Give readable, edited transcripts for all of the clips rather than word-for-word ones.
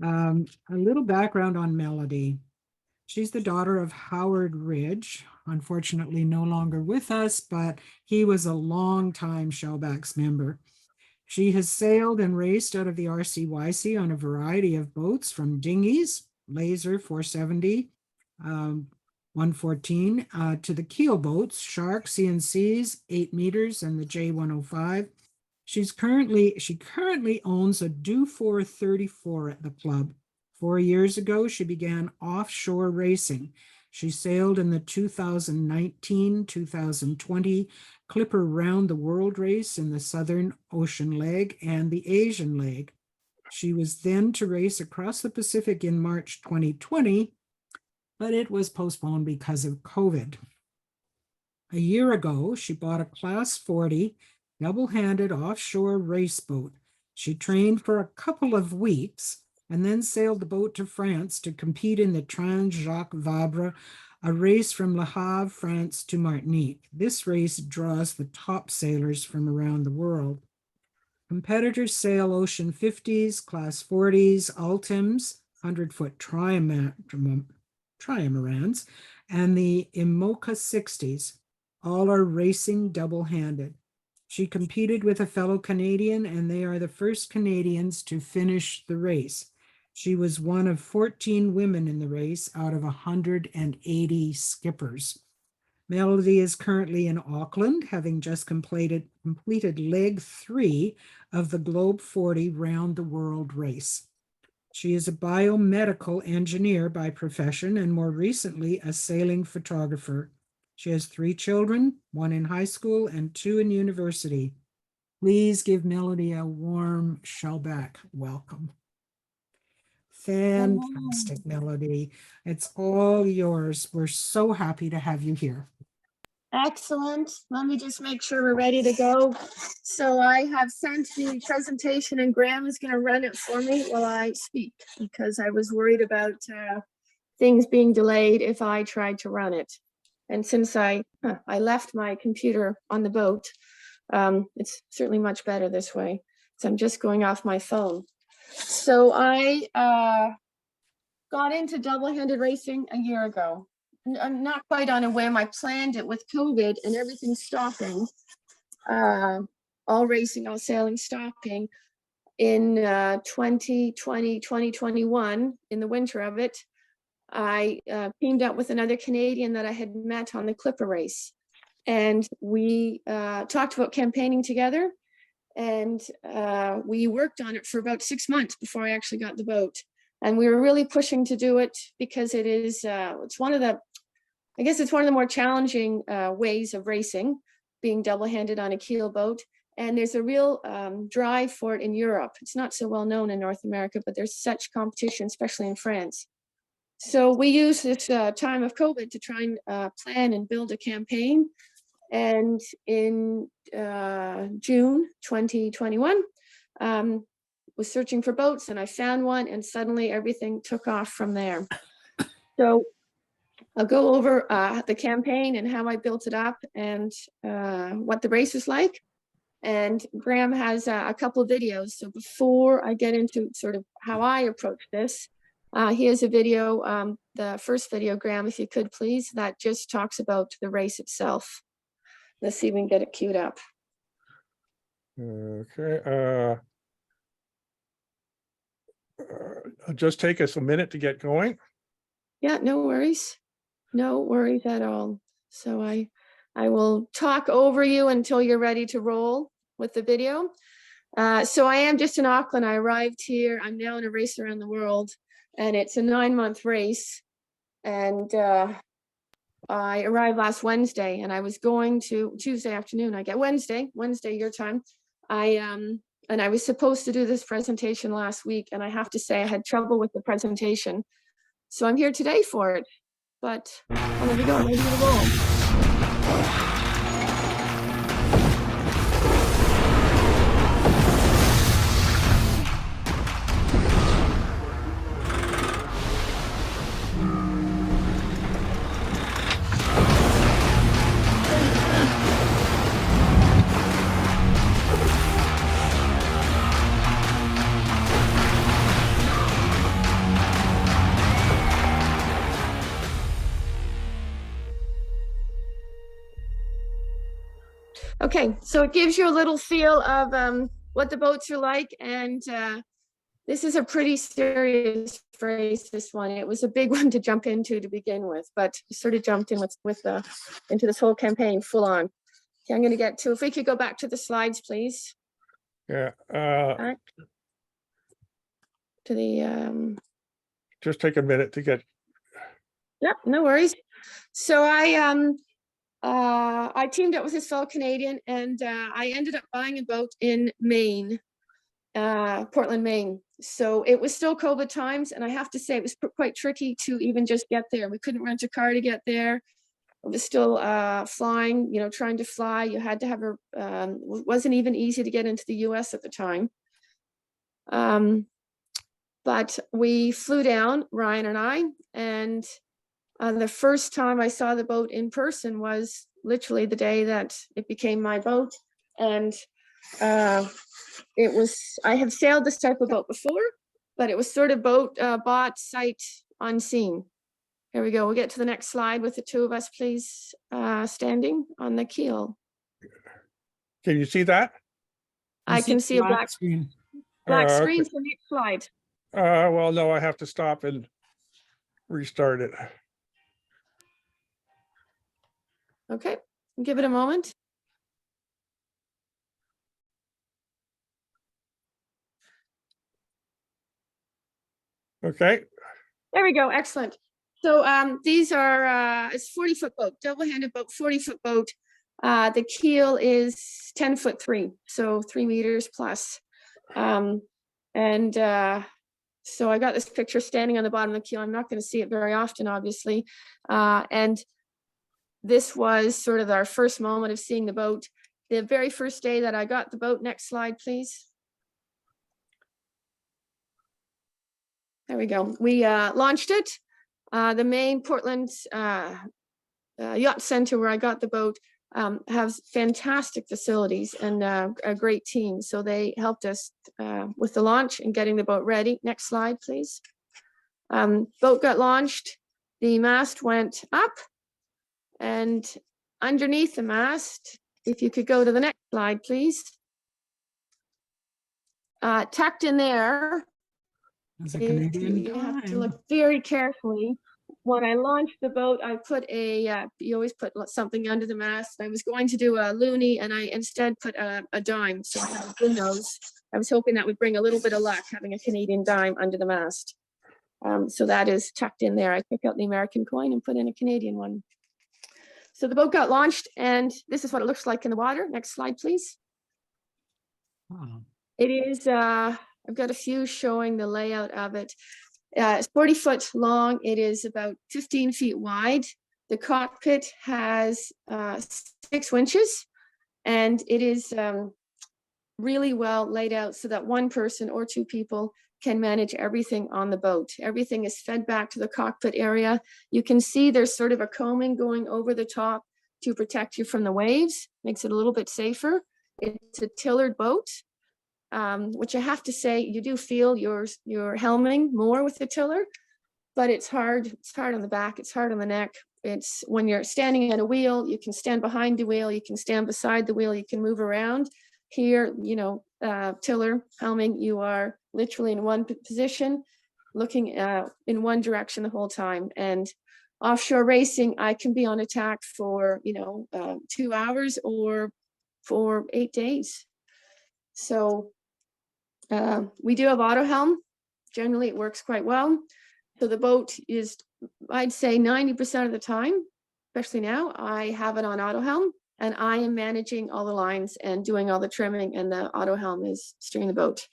A little background on Melodie. She's the daughter of Howard Ridge, unfortunately no longer with us, but he was a long-time Shellback's member. She has sailed and raced out of the RCYC on a variety of boats, from dinghies, Laser 470, 114, to the keel boats, Shark, CNCs, 8 meters, and the J105. She currently owns a Dufour 34 at the club. 4 years ago, she began offshore racing. She sailed in the 2019-2020 Clipper Round the World race in the Southern Ocean leg and the Asian leg. She was then to race across the Pacific in March 2020, but it was postponed because of COVID. A year ago, she bought a Class 40 double-handed offshore race boat. She trained for a couple of weeks and then sailed the boat to France to compete in the Transat Jacques Vabre, a race from Le Havre, France to Martinique. This race draws the top sailors from around the world. Competitors sail Ocean 50s, Class 40s, Ultims, 100-foot trimarans, and the IMOCA 60s. All are racing double-handed. She competed with a fellow Canadian, and they are the first Canadians to finish the race. She was one of 14 women in the race out of 180 skippers. Melodie is currently in Auckland, having just completed leg 3 of the Globe 40 Round the World race. She is a biomedical engineer by profession and more recently a sailing photographer. She has 3 children, 1 in high school and 2 in university. Please give Melodie a warm Shellback welcome. Fantastic, Melodie. It's all yours. We're so happy to have you here. Excellent. Let me just make sure we're ready to go. So I have sent the presentation and Graham is going to run it for me while I speak, because I was worried about things being delayed if I tried to run it. And since I left my computer on the boat, it's certainly much better this way. So I'm just going off my phone. So I got into double-handed racing a year ago. Not quite on a whim. I planned it with COVID and everything stopping, all racing, all sailing stopping in 2020, 2021, in the winter of it. I teamed up with another Canadian that I had met on the Clipper race, and we talked about campaigning together, and we worked on it for about 6 months before I actually got the boat. And we were really pushing to do it because it is, it's one of the more challenging ways of racing, being double-handed on a keel boat. And there's a real drive for it in Europe. It's not so well known in North America, but there's such competition, especially in France. So we used this time of COVID to try and plan and build a campaign. And in June 2021, was searching for boats, and I found one, and suddenly everything took off from there. So I'll go over the campaign and how I built it up and what the race is like. And Graham has a couple of videos. So before I get into sort of how I approach this, here's a video, the first video, Graham, if you could please, that just talks about the race itself. Let's see if we can get it queued up. Okay. It'll just take us a minute to get going. Yeah, no worries. No worries at all. So I will talk over you until you're ready to roll with the video. So I am just in Auckland. I arrived here. I'm now in a race around the world, and it's a 9-month race. And I arrived last Wednesday, and I was going to Tuesday afternoon. I get Wednesday your time. And I was supposed to do this presentation last week, and I have to say I had trouble with the presentation. So I'm here today for it. But well, there we go, ready to roll. Okay, so it gives you a little feel of what the boats are like, and this is a pretty serious race, this one. It was a big one to jump into to begin with, but sort of jumped in into this whole campaign full on. Okay, I'm going to get to, if we could go back to the slides, please. Yeah, Back to the, just take a minute to get, yep, no worries. So I teamed up with this fellow Canadian, and I ended up buying a boat in Maine, Portland, Maine. So it was still COVID times, and I have to say it was quite tricky to even just get there. We couldn't rent a car to get there. It was still flying, trying to fly. You had to have wasn't even easy to get into the US at the time. But we flew down, Ryan and I, and the first time I saw the boat in person was literally the day that it became my boat. And I have sailed this type of boat before, but it was sort of boat bought sight unseen. Here we go. We'll get to the next slide with the two of us, please, standing on the keel. can you see that? I can see a black screen. screen. Okay. So next slide. Well, no, I have to stop and restart it. Okay, give it a moment. Okay, There we go. Excellent. So these are it's 40-foot boat, double-handed boat, 40-foot boat. The keel is 10'3", so 3 meters plus. So I got this picture standing on the bottom of the keel. I'm not going to see it very often, obviously. And this was sort of our first moment of seeing the boat. The very first day that I got the boat. Next slide, please. There we go. We launched it. The main Portland yacht center where I got the boat has fantastic facilities and a great team. So they helped us with the launch and getting the boat ready. Next slide, please. Boat got launched. The mast went up, and underneath the mast, if you could go to the next slide, please. Tucked in there, you have to look very carefully. When I launched the boat, I put you always put something under the mast. I was going to do a loonie, and I instead put a dime. So I have a blue nose. I was hoping that would bring a little bit of luck, having a Canadian dime under the mast. So that is tucked in there. I took out the American coin and put in a Canadian one. So the boat got launched, and this is what it looks like in the water. Next slide, please. Wow. It is, I've got a few showing the layout of it. It's 40 foot long. It is about 15 feet wide. The cockpit has 6 winches, and it is really well laid out so that one person or 2 people can manage everything on the boat. Everything is fed back to the cockpit area. You can see there's sort of a coaming going over the top to protect you from the waves, makes it a little bit safer. It's a tillered boat. Which I have to say, you do feel your helming more with the tiller, but it's hard. It's hard on the back. It's hard on the neck. It's when you're standing at a wheel, you can stand behind the wheel, you can stand beside the wheel, you can move around. Here, tiller, helming, you are literally in one position, looking in one direction the whole time. And offshore racing, I can be on attack for 2 hours or for 8 days. So we do have auto helm. Generally, it works quite well. So the boat is, I'd say 90% of the time, especially now, I have it on auto helm, and I am managing all the lines and doing all the trimming, and the auto helm is steering the boat.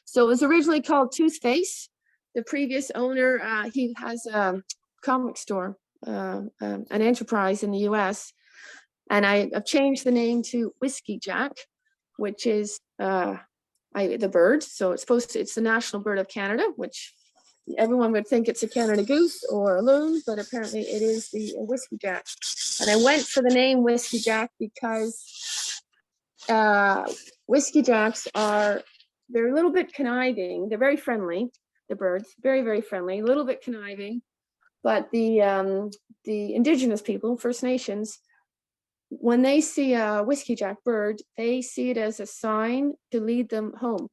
So it was originally called Toothface. The previous owner, he has a comic store, an enterprise in the US, and I've changed the name to Whiskey Jack, which is the bird. So it's the national bird of Canada, which everyone would think it's a Canada goose or a loon, but apparently it is the Whiskey Jack. And I went for the name Whiskey Jack because Whiskey Jacks they're a little bit conniving. They're very friendly, the birds, very, very friendly, a little bit conniving. But the Indigenous people, First Nations, when they see a whiskey jack bird, they see it as a sign to lead them home.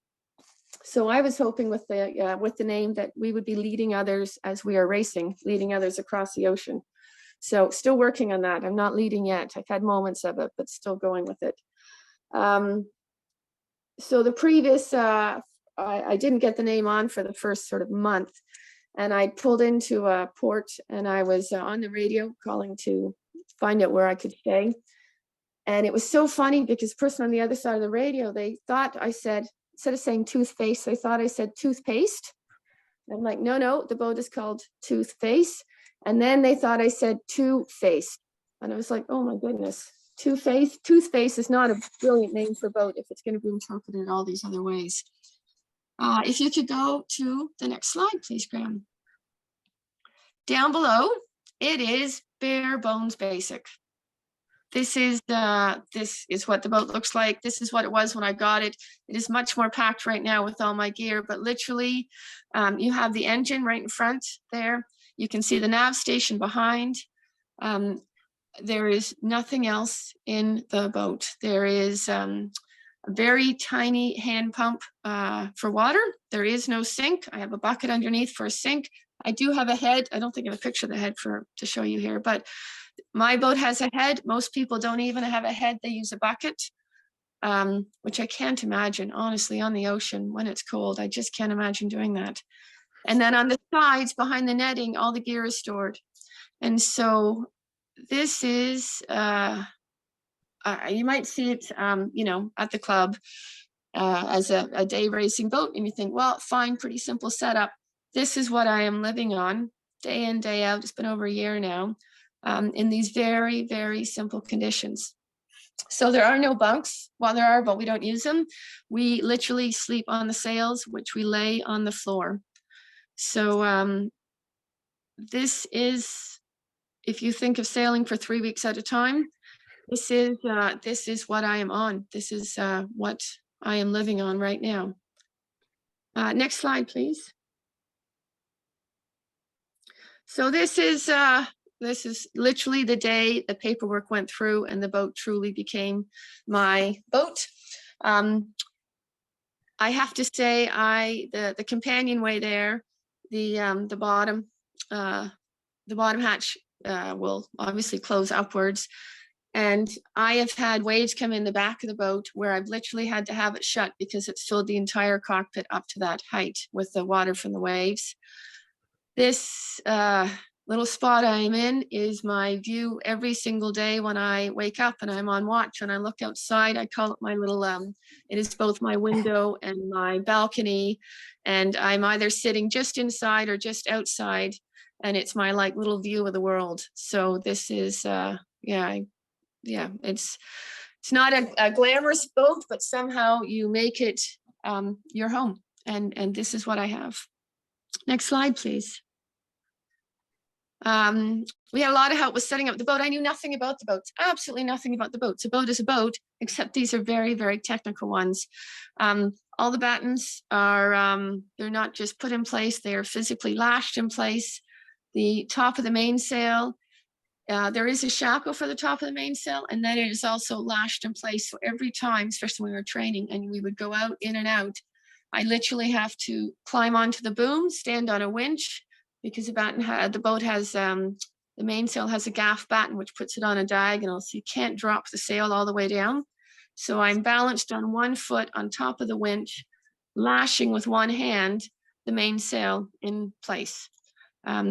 So I was hoping with the name that we would be leading others as we are racing, leading others across the ocean. So still working on that. I'm not leading yet. I've had moments of it, but still going with it. So the previous, I didn't get the name on for the first sort of month. And I pulled into a port and I was on the radio calling to find out where I could stay. And it was so funny because the person on the other side of the radio, they thought I said, instead of saying toothpaste, they thought I said toothpaste. I'm like, no, the boat is called Toothface. And then they thought I said Two-Face. And I was like, oh my goodness, Two-Face. Toothface is not a brilliant name for a boat if it's going to be interpreted in all these other ways. If you could go to the next slide, please, Graham. Down below, it is bare bones basic. This is what the boat looks like. This is what it was when I got it. It is much more packed right now with all my gear, but literally you have the engine right in front there. You can see the nav station behind. There is nothing else in the boat. There is a very tiny hand pump for water. There is no sink. I have a bucket underneath for a sink. I do have a head. I don't think I have a picture of the head to show you here, but my boat has a head. Most people don't even have a head. They use a bucket, which I can't imagine, honestly, on the ocean when it's cold. I just can't imagine doing that. And then on the sides behind the netting, all the gear is stored. And so this is, you might see it, at the club as a day racing boat. And you think, well, fine, pretty simple setup. This is what I am living on day in, day out. It's been over a year now. In these very, very simple conditions. So there are no bunks. Well, there are, but we don't use them. We literally sleep on the sails, which we lay on the floor. So this is, if you think of sailing for 3 weeks at a time, this is what I am on. This is what I am living on right now. Next slide, please. So this is literally the day the paperwork went through and the boat truly became my boat. I have to say, the companionway there, the bottom hatch will obviously close upwards. And I have had waves come in the back of the boat where I've literally had to have it shut because it's filled the entire cockpit up to that height with the water from the waves. This little spot I'm in is my view every single day when I wake up and I'm on watch and I look outside. I call it my little, it is both my window and my balcony. And I'm either sitting just inside or just outside. And it's my like little view of the world. So this is, it's not a glamorous boat, but somehow you make it your home. And this is what I have. Next slide, please. We had a lot of help with setting up the boat. I knew nothing about the boats, absolutely nothing about the boats. A boat is a boat, except these are very, very technical ones. All the battens are, they're not just put in place, they are physically lashed in place. The top of the mainsail, there is a shackle for the top of the mainsail, and then it is also lashed in place. So every time, especially when we were training and we would go out, in and out, I literally have to climb onto the boom, stand on a winch, because the boat has, the mainsail has a gaff batten, which puts it on a diagonal. So you can't drop the sail all the way down. So I'm balanced on one foot on top of the winch, lashing with one hand the mainsail in place.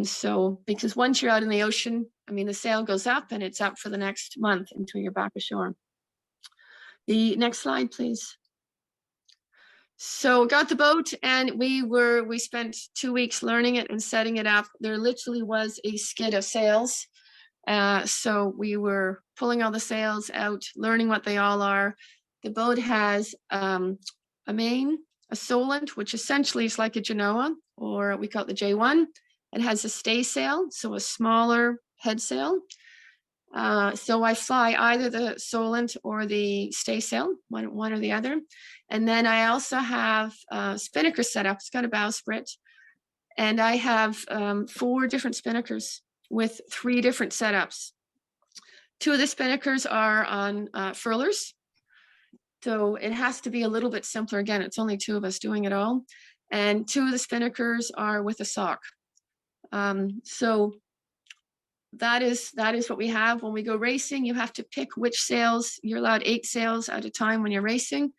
So because once you're out in the ocean, I mean, the sail goes up and it's up for the next month until you're back ashore. The next slide, please. So got the boat and we spent 2 weeks learning it and setting it up. There literally was a skid of sails. So we were pulling all the sails out, learning what they all are. The boat has a main, a Solent, which essentially is like a Genoa, or we call it the J1. It has a stay sail, so a smaller head sail. So I fly either the Solent or the stay sail, one or the other. And then I also have spinnaker set up. It's got a bowsprit. And I have 4 different spinnakers with 3 different setups. 2 of the spinnakers are on furlers. So it has to be a little bit simpler. Again, it's only 2 of us doing it all. And 2 of the spinnakers are with a sock. So that is what we have. When we go racing, you have to pick which sails. You're allowed 8 sails at a time when you're racing.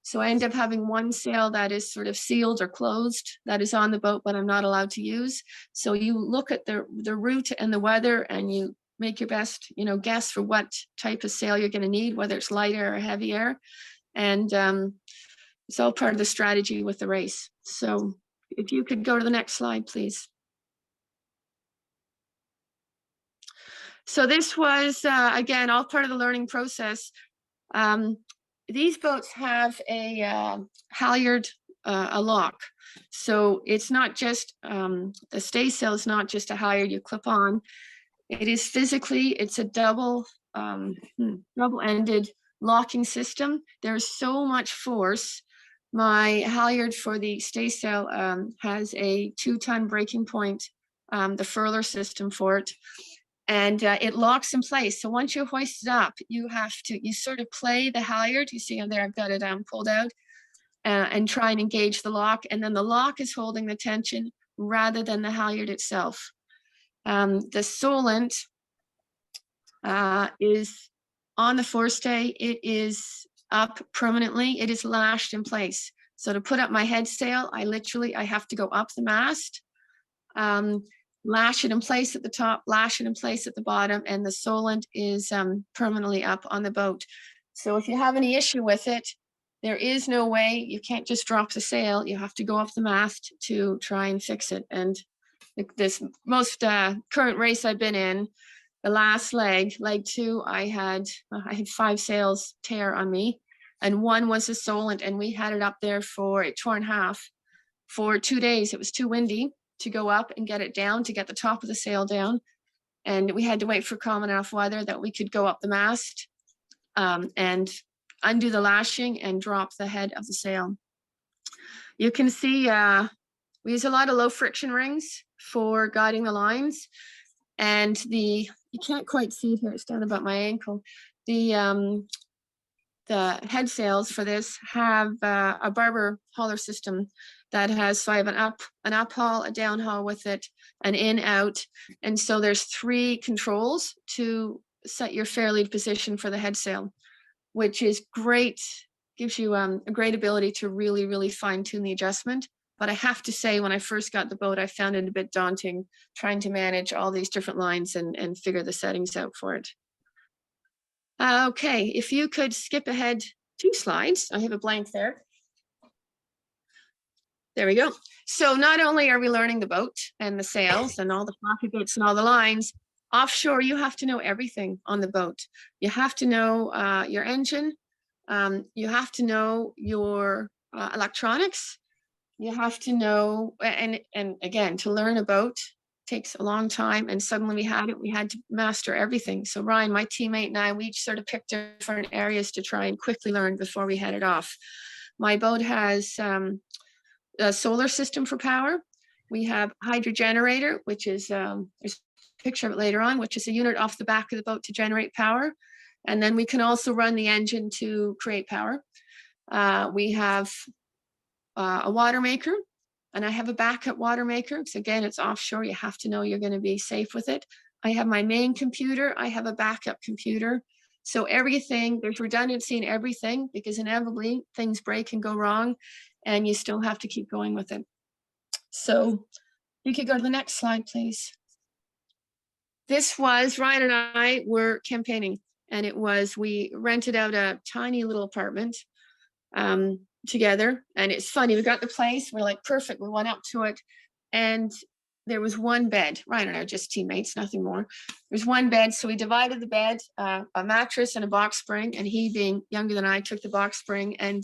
So I end up having 1 sail that is sort of sealed or closed, that is on the boat, but I'm not allowed to use. So you look at the route and the weather, and you make your best, guess for what type of sail you're going to need, whether it's lighter or heavier. And it's all part of the strategy with the race. So if you could go to the next slide, please. So this was, again, all part of the learning process. These boats have a halyard, a lock. So it's not just, the staysail is not just a halyard you clip on. It is physically, it's a double-ended locking system. There's so much force. My halyard for the staysail has a 2-ton breaking point, the furler system for it. And it locks in place. So once you hoist it up, you sort of play the halyard. You see on there, I've got it pulled out, and try and engage the lock. And then the lock is holding the tension rather than the halyard itself. The Solent is on the forestay. It is up permanently. It is lashed in place. So to put up my head sail, I have to go up the mast, lash it in place at the top, lash it in place at the bottom, and the Solent is permanently up on the boat. So if you have any issue with it, there is no way. You can't just drop the sail. You have to go up the mast to try and fix it. And this most current race I've been in, the last leg 2, I had 5 sails tear on me, and 1 was a Solent, and we had it up there it tore in half for 2 days. It was too windy to go up and get it down, to get the top of the sail down. And we had to wait for calm enough weather that we could go up the mast and undo the lashing and drop the head of the sail. You can see we use a lot of low friction rings for guiding the lines. And you can't quite see it here, it's down about my ankle. The head sails for this have a barber hauler system that has, so I have an up haul, a down haul with it, an in, out. And so there's 3 controls to set your fair lead position for the head sail, which is great, gives you a great ability to really, really fine tune the adjustment. But I have to say, when I first got the boat, I found it a bit daunting trying to manage all these different lines and figure the settings out for it. Okay, if you could skip ahead 2 slides. I have a blank there. There we go. So not only are we learning the boat and the sails and all the floppy bits and all the lines, offshore, you have to know everything on the boat. You have to know your engine. You have to know your electronics. You have to know, and again, to learn a boat takes a long time, and suddenly we had to master everything. So Ryan, my teammate, and I, we each sort of picked different areas to try and quickly learn before we headed off. My boat has a solar system for power. We have hydro generator, which is, there's a picture of it later on, which is a unit off the back of the boat to generate power. And then we can also run the engine to create power. We have a water maker, and I have a backup water maker. So again, it's offshore. You have to know you're going to be safe with it. I have my main computer. I have a backup computer. So everything, there's redundancy in everything, because inevitably things break and go wrong, and you still have to keep going with it. So you could go to the next slide, please. This was, Ryan and I were campaigning, and we rented out a tiny little apartment together. And it's funny, we got the place, we're like, perfect. We went up to it, and there was 1 bed. Ryan and I are just teammates, nothing more. There's 1 bed. So we divided the bed, a mattress and a box spring. And he, being younger than I, took the box spring. And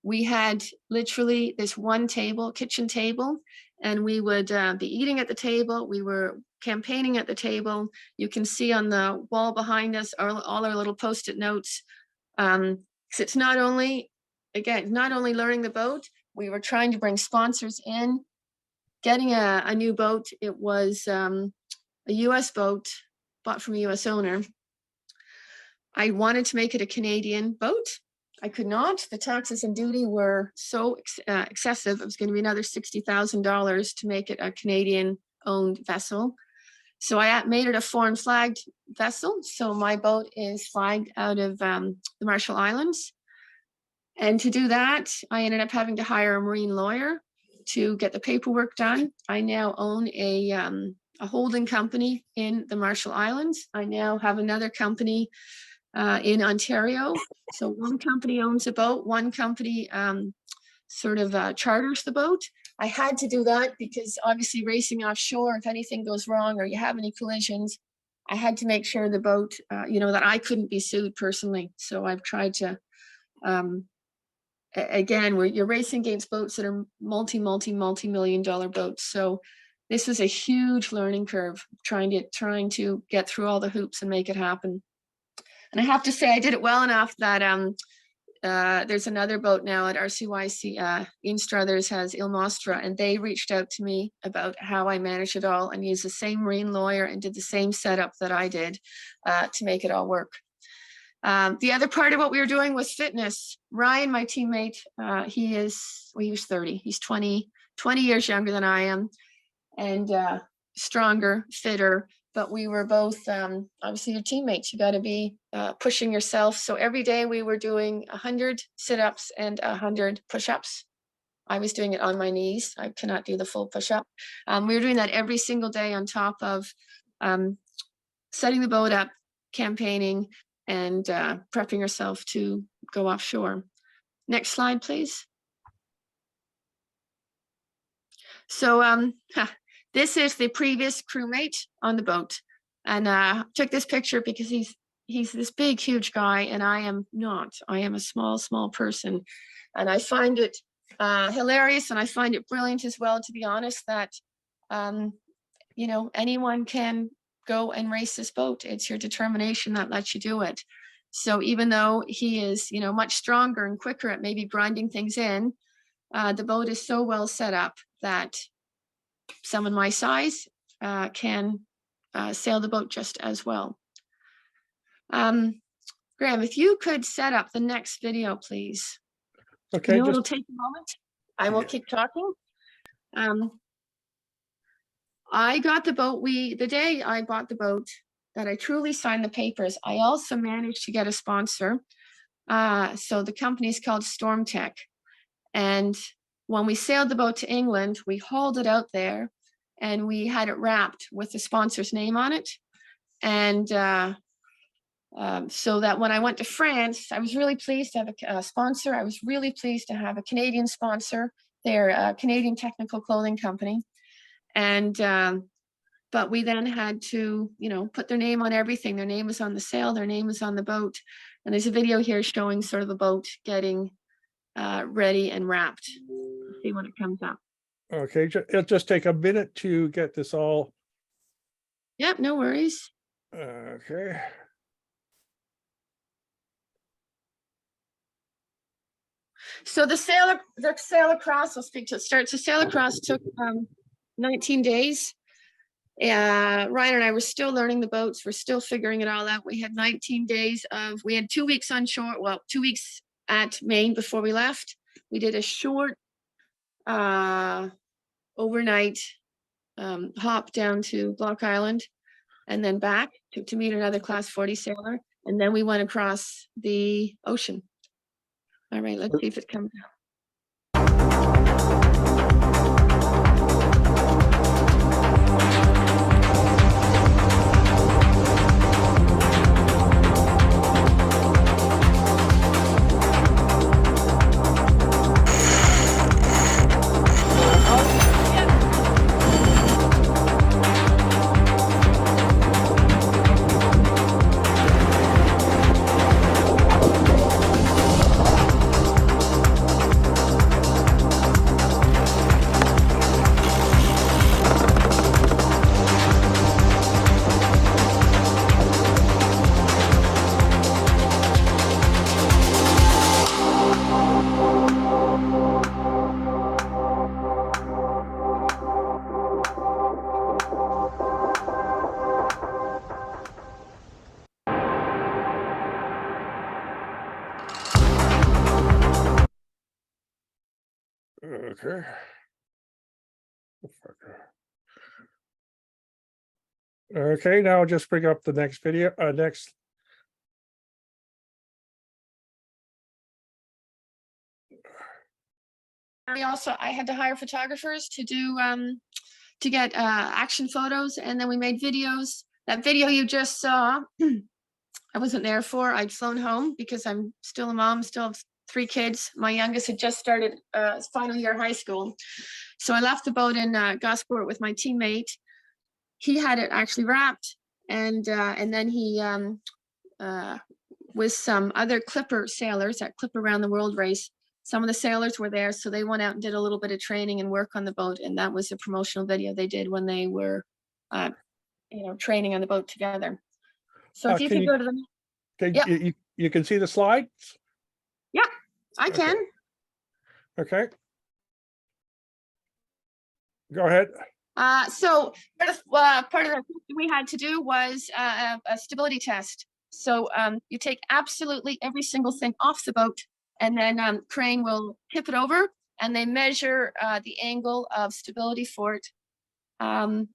we had literally this 1 table, kitchen table, and we would be eating at the table. We were campaigning at the table. You can see on the wall behind us all our little Post-it notes. So it's not only learning the boat, we were trying to bring sponsors in, getting a new boat. It was a US boat bought from a US owner. I wanted to make it a Canadian boat. I could not. The taxes and duty were so excessive. It was going to be another $60,000 to make it a Canadian-owned vessel. So I made it a foreign flagged vessel. So my boat is flagged out of the Marshall Islands. And to do that, I ended up having to hire a marine lawyer to get the paperwork done. I now own a holding company in the Marshall Islands. I now have another company in Ontario. So one company owns a boat, one company charters the boat. I had to do that because obviously racing offshore, if anything goes wrong or you have any collisions, I had to make sure the boat, that I couldn't be sued personally. So I've tried to, again, where you're racing against boats that are multi-million-dollar boats. So this was a huge learning curve, trying to get through all the hoops and make it happen. And I have to say, I did it well enough that there's another boat now at RCYC, Ian Struthers has Il Mostra, and they reached out to me about how I managed it all and used the same marine lawyer and did the same setup that I did to make it all work. The other part of what we were doing was fitness. Ryan, my teammate, he was 30. He's 20 years younger than I am, and stronger, fitter. But we were both, obviously your teammates, you got to be pushing yourself. So every day we were doing 100 sit-ups and 100 push-ups. I was doing it on my knees. I cannot do the full push-up. We were doing that every single day on top of setting the boat up, campaigning, and prepping yourself to go offshore. Next slide, please. So this is the previous crewmate on the boat, and took this picture because he's this big, huge guy, and I am not. I am a small person, and I find it hilarious, and I find it brilliant as well, to be honest, that anyone can go and race this boat. It's your determination that lets you do it. So even though he is, much stronger and quicker at maybe grinding things in, the boat is so well set up that someone my size can sail the boat just as well. Graham, if you could set up the next video, please. Okay. It'll take a moment. I will keep talking. I got the boat, the day I bought the boat, that I truly signed the papers, I also managed to get a sponsor. So the company is called Stormtech. And when we sailed the boat to England, we hauled it out there and we had it wrapped with the sponsor's name on it. And so that when I went to France, I was really pleased to have a sponsor. I was really pleased to have a Canadian sponsor. They're a Canadian technical clothing company. And but we then had to, put their name on everything. Their name is on the sail, their name is on the boat. And there's a video here showing sort of the boat getting ready and wrapped. Let's see when it comes up. Okay, it'll just take a minute to get this all. Yep, no worries. Okay. So the sail across, I'll speak to it. The sail across took 19 days. Ryan and I were still learning the boats. We're still figuring it all out. We had 19 days we had 2 weeks on shore, 2 weeks at Maine before we left. We did a short overnight hop down to Block Island and then back to meet another class 40 sailor. And then we went across the ocean. All right, let's see if it comes out. Okay. Okay, now just bring up the next video, next. I had to hire photographers to do to get action photos, and then we made videos. That video you just saw, I wasn't there for. I'd flown home because I'm still a mom, still have 3 kids. My youngest had just started final year of high school. So I left the boat in Gosport with my teammate. He had it actually wrapped, and then he with some other Clipper sailors at Clipper Around the World race. Some of the sailors were there, so they went out and did a little bit of training and work on the boat, and that was a promotional video they did when they were, training on the boat together. So if you Can could you- go to the, Okay, Yep. you can see the slides? yeah, I Okay. can. Okay. Go ahead. So part of the thing we had to do was a stability test. So you take absolutely every single thing off the boat, and then crane will tip it over, and they measure the angle of stability for it.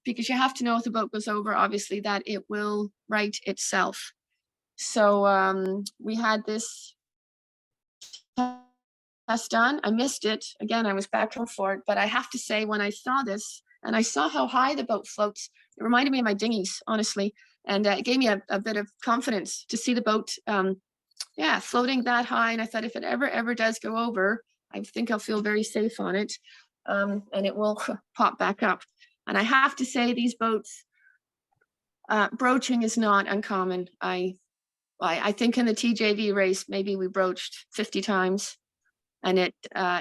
Because you have to know if the boat goes over, obviously, that it will right itself. So we had this test done. I missed it. Again, I was back home for it, but I have to say, when I saw this and I saw how high the boat floats, it reminded me of my dinghies, honestly. And it gave me a bit of confidence to see the boat, floating that high. And I thought, if it ever does go over, I think I'll feel very safe on it, and it will pop back up. And I have to say, these boats, broaching is not uncommon. I think in the TJV race, maybe we broached 50 times, and it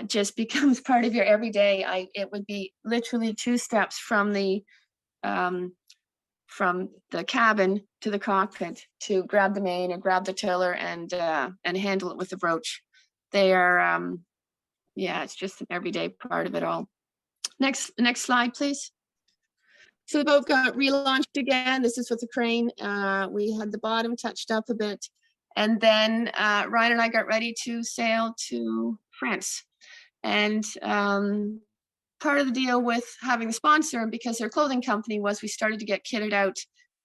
just becomes part of your everyday. It would be literally 2 steps from the cabin to the cockpit to grab the main and grab the tiller and handle it with the broach. They are, it's just an everyday part of it all. Next slide, please. So the boat got relaunched again. This is with the crane. We had the bottom touched up a bit. And then Ryan and I got ready to sail to France. And part of the deal with having a sponsor, because their clothing company, was we started to get kitted out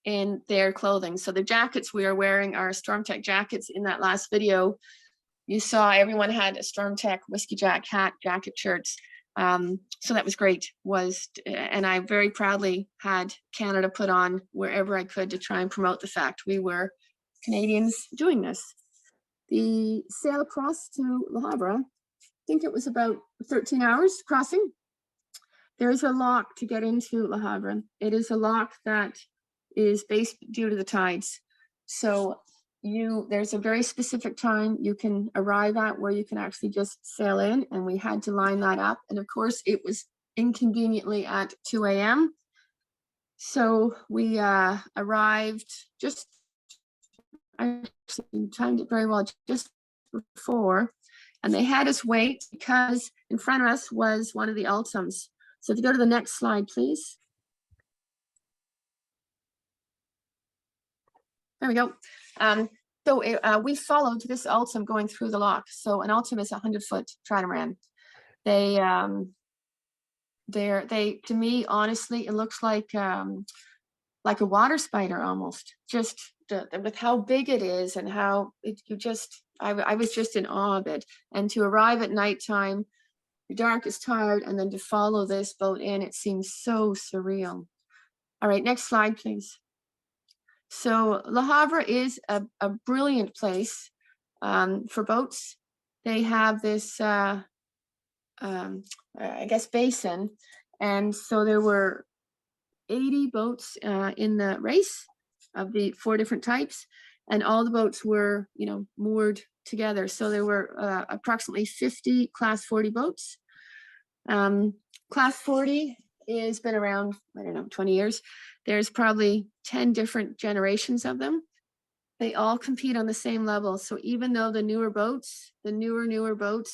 in their clothing. So the jackets we are wearing are StormTech jackets. In that last video, you saw everyone had a StormTech Whiskey Jack hat, jacket, shirts. So that was great. And I very proudly had Canada put on wherever I could to try and promote the fact we were Canadians doing this. The sail across to Le Havre, I think it was about 13 hours crossing. There's a lock to get into Le Havre. It is a lock that is based due to the tides. So there's a very specific time you can arrive at where you can actually just sail in, and we had to line that up. And of course, it was inconveniently at 2 a.m. So we arrived I timed it very well, just before, and they had us wait because in front of us was one of the Ultims. So if you go to the next slide, please. There we go. We followed this Ultim going through the lock. So an Ultim is a 100-foot trimaran. They, to me, honestly, it looks like a water spider almost. Just with how big it is and how I was just in awe of it. And to arrive at nighttime, the dark is tired, and then to follow this boat in, it seems so surreal. All right, next slide, please. So Le Havre is a brilliant place for boats. They have this, I guess, basin. And so there were 80 boats in the race of the 4 different types. And all the boats were, moored together. So there were approximately 50 Class 40 boats. Class 40 has been around, 20 years. There's probably 10 different generations of them. They all compete on the same level. So even though the newer boats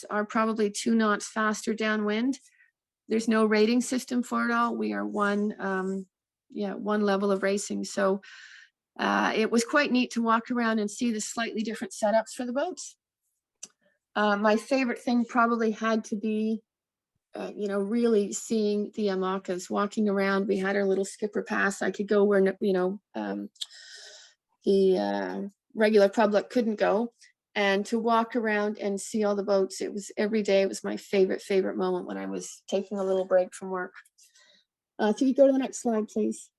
are probably 2 knots faster downwind, there's no rating system for it all. We are one level of racing. So it was quite neat to walk around and see the slightly different setups for the boats. My favorite thing probably had to be you know, really seeing the Amakas walking around. We had our little skipper pass. I could go where, you know, the regular public couldn't go. And to walk around and see all the boats, it was every day. It was my favorite moment when I was taking a little break from work. If you could go to the next slide, please.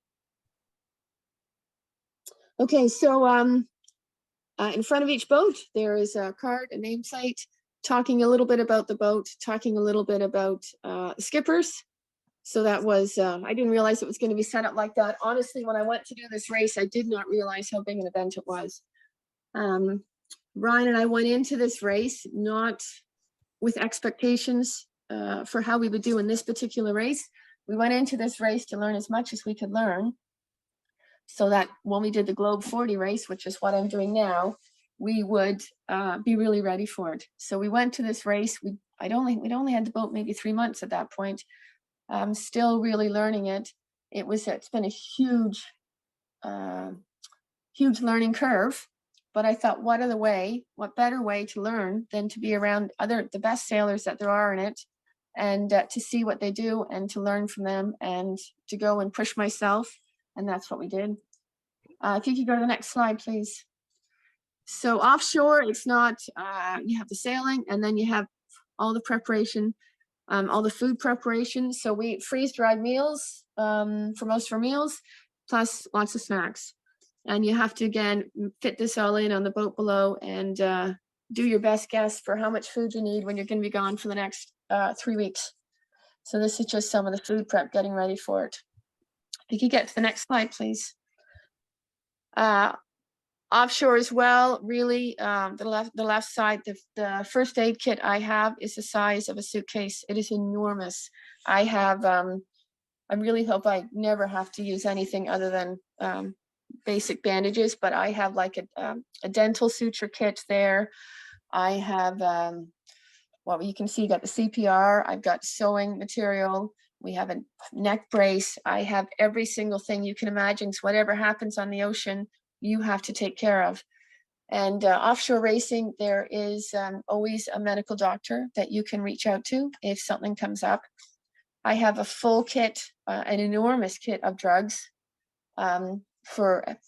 Okay, so in front of each boat, there is a card, a name site, talking a little bit about the boat, talking a little bit about the skippers. So that was, I didn't realize it was going to be set up like that. Honestly, when I went to do this race, I did not realize how big an event it was. Ryan and I went into this race not with expectations for how we would do in this particular race. We went into this race to learn as much as we could learn, so that when we did the Globe 40 race, which is what I'm doing now, we would be really ready for it. So we went to this race. We'd only had the boat maybe 3 months at that point. I'm still really learning it. It's been a huge learning curve. But I thought, what better way to learn than to be around the best sailors that there are in it, and to see what they do and to learn from them and to go and push myself. And that's what we did. If you could go to the next slide, please. So offshore, it's not, you have the sailing, and then you have all the preparation, all the food preparation. So we eat freeze-dried meals for most of our meals, plus lots of snacks. And you have to, again, fit this all in on the boat below and do your best guess for how much food you need when you're going to be gone for the next 3 weeks. So this is just some of the food prep, getting ready for it. If you could get to the next slide, please. Offshore as well, really, the left side, the first aid kit I have is the size of a suitcase. It is enormous. I really hope I never have to use anything other than basic bandages, but I have like a dental suture kit there. I have, well, you can see you got the CPR. I've got sewing material. We have a neck brace. I have every single thing you can imagine. So whatever happens on the ocean, you have to take care of. And offshore racing, there is always a medical doctor that you can reach out to if something comes up. I have a full kit, an enormous kit of drugs for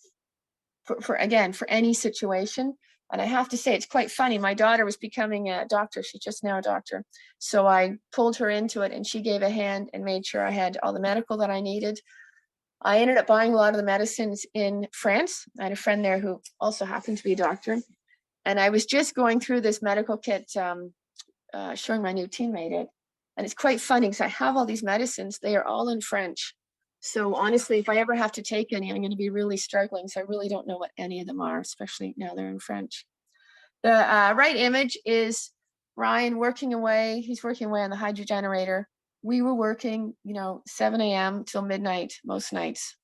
any situation. And I have to say, it's quite funny. My daughter was becoming a doctor. She's just now a doctor. So I pulled her into it, and she gave a hand and made sure I had all the medical that I needed. I ended up buying a lot of the medicines in France. I had a friend there who also happened to be a doctor. And I was just going through this medical kit, showing my new teammate it. And it's quite funny because I have all these medicines. They are all in French. So honestly, if I ever have to take any, I'm going to be really struggling. So I really don't know what any of them are, especially now they're in French. The right image is Ryan working away. He's working away on the hydro generator. We were working, 7 a.m. till midnight most nights.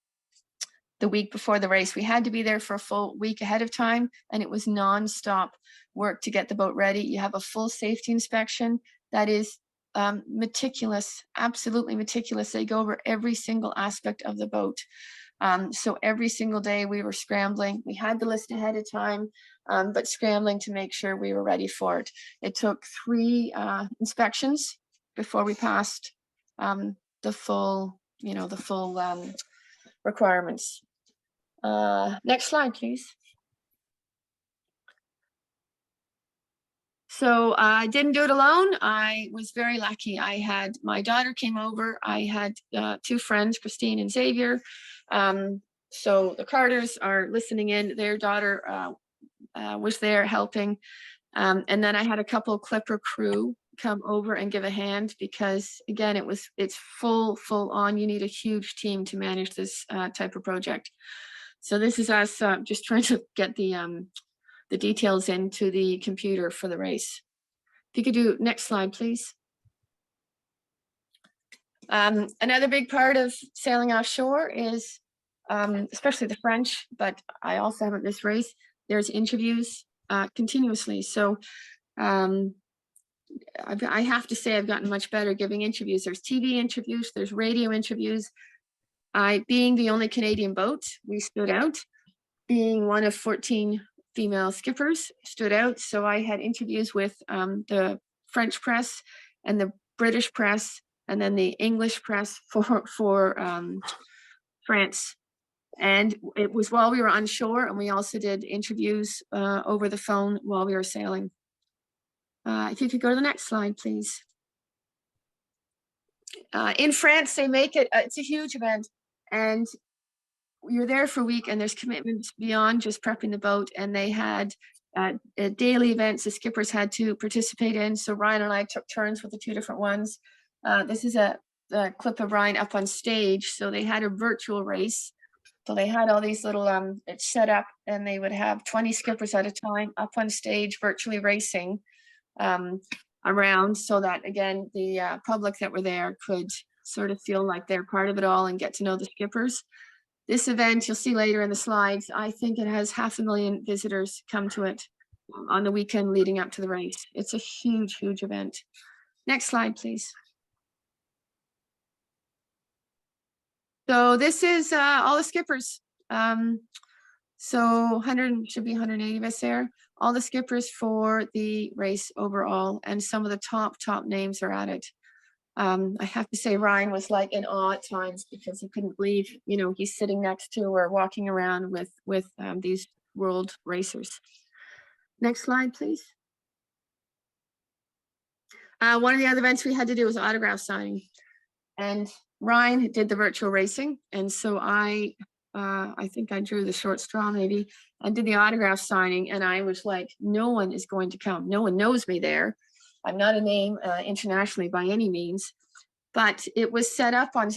The week before the race, we had to be there for a full week ahead of time, and it was nonstop work to get the boat ready. You have a full safety inspection that is meticulous, absolutely meticulous. They go over every single aspect of the boat. So every single day we were scrambling. We had the list ahead of time, but scrambling to make sure we were ready for it. It took 3 inspections before we passed the full requirements. Next slide, please. So I didn't do it alone. I was very lucky. I had my daughter came over. I had 2 friends, Christine and Xavier. So the Carters are listening in. Their daughter was there helping. And then I had a couple Clipper crew come over and give a hand because, again, it's full on. You need a huge team to manage this type of project. So this is us just trying to get the details into the computer for the race. If you could do next slide, please. Another big part of sailing offshore is, especially the French, but I also have at this race, there's interviews continuously. So I have to say I've gotten much better giving interviews. There's TV interviews, there's radio interviews. Being the only Canadian boat, we stood out. Being one of 14 female skippers, stood out. So I had interviews with the French press and the British press, and then the English press for France. And it was while we were on shore, and we also did interviews over the phone while we were sailing. If you could go to the next slide, please. In France, they make it, it's a huge event, and you're there for a week, and there's commitments beyond just prepping the boat. And they had daily events the skippers had to participate in. So Ryan and I took turns with the two different ones. This is a clip of Ryan up on stage. So they had a virtual race. So they had all these little it's set up, and they would have 20 skippers at a time up on stage virtually racing around, so that again the public that were there could sort of feel like they're part of it all and get to know the skippers. This event, you'll see later in the slides, I think it has 500,000 visitors come to it on the weekend leading up to the race. It's a huge, huge event. Next slide, please. So this is all the skippers. So 100, should be 180 of us there. All the skippers for the race overall, and some of the top names are at it. I have to say Ryan was like in awe at times, because he couldn't believe, you know, he's sitting next to or walking around with these world racers. Next slide, please. One of the other events we had to do was autograph signing, and Ryan did the virtual racing, and so I think I drew the short straw maybe and did the autograph signing, and I was like, no one is going to come. No one knows me there. I'm not a name internationally by any means, but it was set up on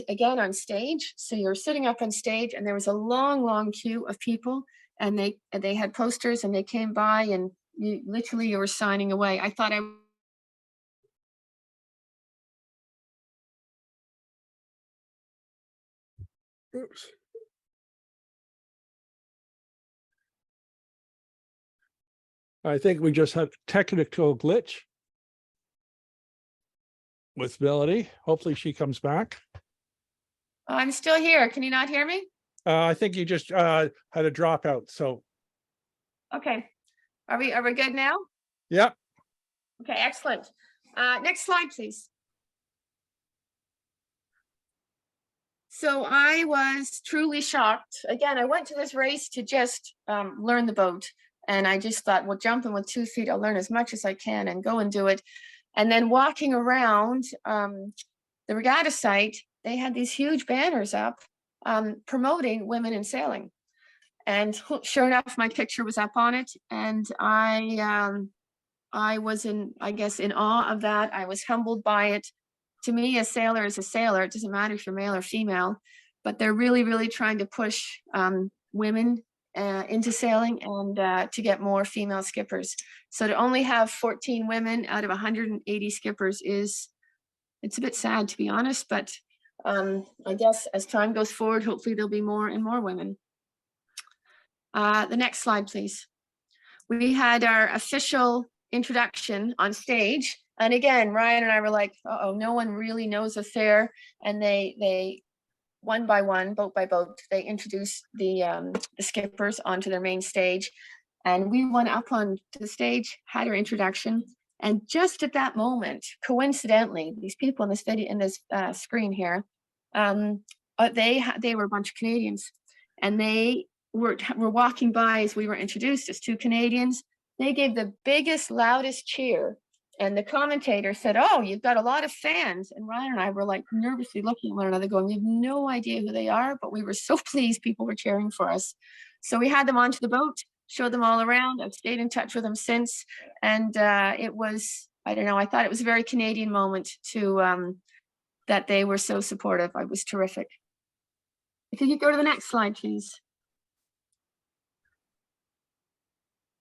stage. So you're sitting up on stage, and there was a long queue of people, and they had posters, and they came by, and you were signing away. I thought Oops. I think we just had a technical glitch with Melodie. Hopefully she comes back. I'm still here. Can you not hear me? I think you just had a dropout. So Okay. Are we good now? yep. Okay, excellent. Next slide, please. So I was truly shocked. Again, I went to this race to just learn the boat. And I just thought, well, jumping with 2 feet, I'll learn as much as I can and go and do it. And then walking around the regatta site, they had these huge banners up promoting women in sailing. And sure enough, my picture was up on it. And I was in awe of that. I was humbled by it. To me, a sailor is a sailor. It doesn't matter if you're male or female, but they're really trying to push women into sailing and to get more female skippers. So to only have 14 women out of 180 skippers it's a bit sad, to be honest, but I guess as time goes forward, hopefully there'll be more and more women. The next slide, please. We had our official introduction on stage. And again, Ryan and I were like, uh-oh, no one really knows us there. And they one by one, boat by boat, they introduced the skippers onto their main stage. And we went up on the stage, had our introduction. And just at that moment, coincidentally, these people in this video, in this screen here, they were a bunch of Canadians, and they were walking by as we were introduced as two Canadians. They gave the biggest, loudest cheer. And the commentator said, oh, you've got a lot of fans. And Ryan and I were like nervously looking at one another going, we have no idea who they are, but we were so pleased people were cheering for us. So we had them onto the boat, showed them all around. I've stayed in touch with them since. And it was, I don't know, I thought it was a very Canadian moment to that they were so supportive. I was terrific. If you could go to the next slide, please.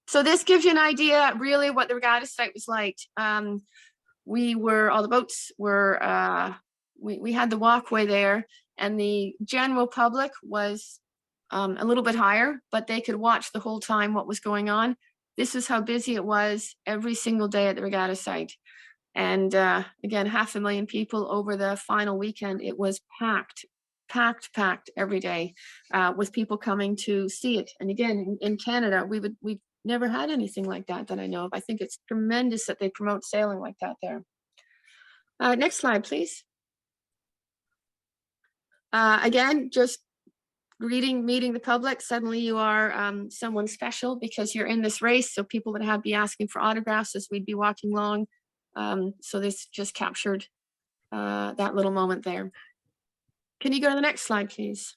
So this gives you an idea really what the regatta site was like. All the boats were, we had the walkway there, and the general public was a little bit higher, but they could watch the whole time what was going on. This is how busy it was every single day at the regatta site. And again, 500,000 people over the final weekend. It was packed every day with people coming to see it. And again, in Canada, we've never had anything like that I know of. I think it's tremendous that they promote sailing like that there. Next slide, please. Again, just meeting the public. Suddenly you are someone special because you're in this race. So people would have be asking for autographs as we'd be walking along. So this just captured that little moment there. Can you go to the next slide, please?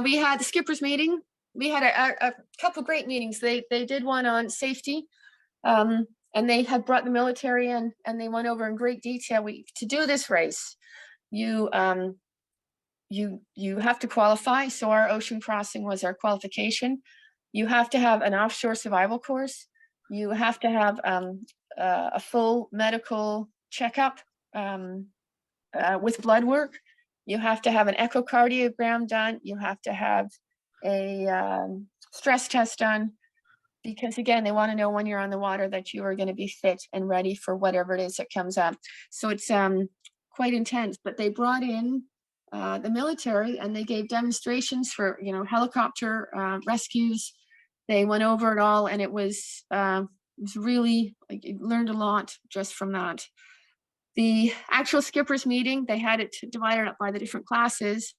We had the skippers meeting. We had a couple great meetings. They did one on safety, and they had brought the military in, and they went over in great detail. To do this race, you have to qualify. So our ocean crossing was our qualification. You have to have an offshore survival course. You have to have a full medical checkup with blood work. You have to have an echocardiogram done. You have to have a stress test done, because again, they want to know when you're on the water that you are going to be fit and ready for whatever it is that comes up. So it's quite intense, but they brought in the military and they gave demonstrations for, helicopter rescues. They went over it all, and it was really, like, learned a lot just from that. The actual skippers meeting, they had it divided up by the different classes.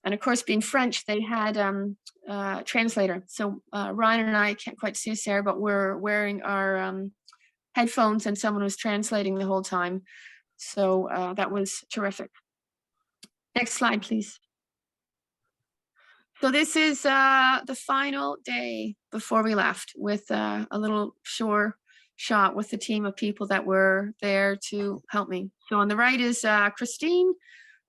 And of course, being French, they had a translator. So Ryan and I can't quite see Sarah, but we're wearing our headphones, and someone was translating the whole time. So that was terrific. Next slide, please. So this is the final day before we left, with a little shore shot with the team of people that were there to help me. So on the right is Christine,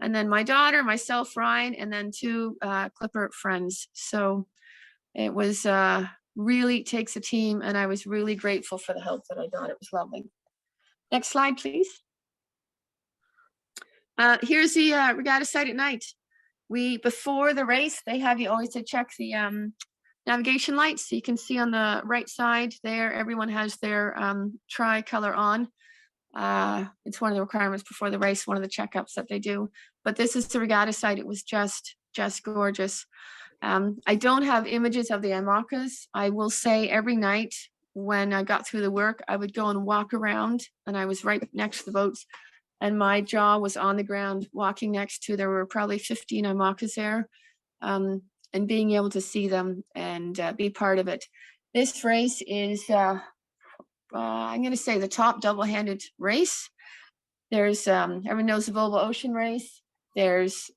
and then my daughter, myself, Ryan, and then two Clipper friends. So it was really takes a team, and I was really grateful for the help that I got. It was lovely. Next slide, please. Here's the regatta site at night. Before the race, they have you always to check the navigation lights. So you can see on the right side there, everyone has their tricolor on. It's one of the requirements before the race, one of the checkups that they do. But this is the regatta site. It was just gorgeous. I don't have images of the IMOCAs. I will say every night when I got through the work, I would go and walk around, and I was right next to the boats, and my jaw was on the ground walking next to, there were probably 15 IMOCAs there, and being able to see them and be part of it. This race is, I'm going to say, the top double-handed race. There's, everyone knows the Volvo Ocean Race. There's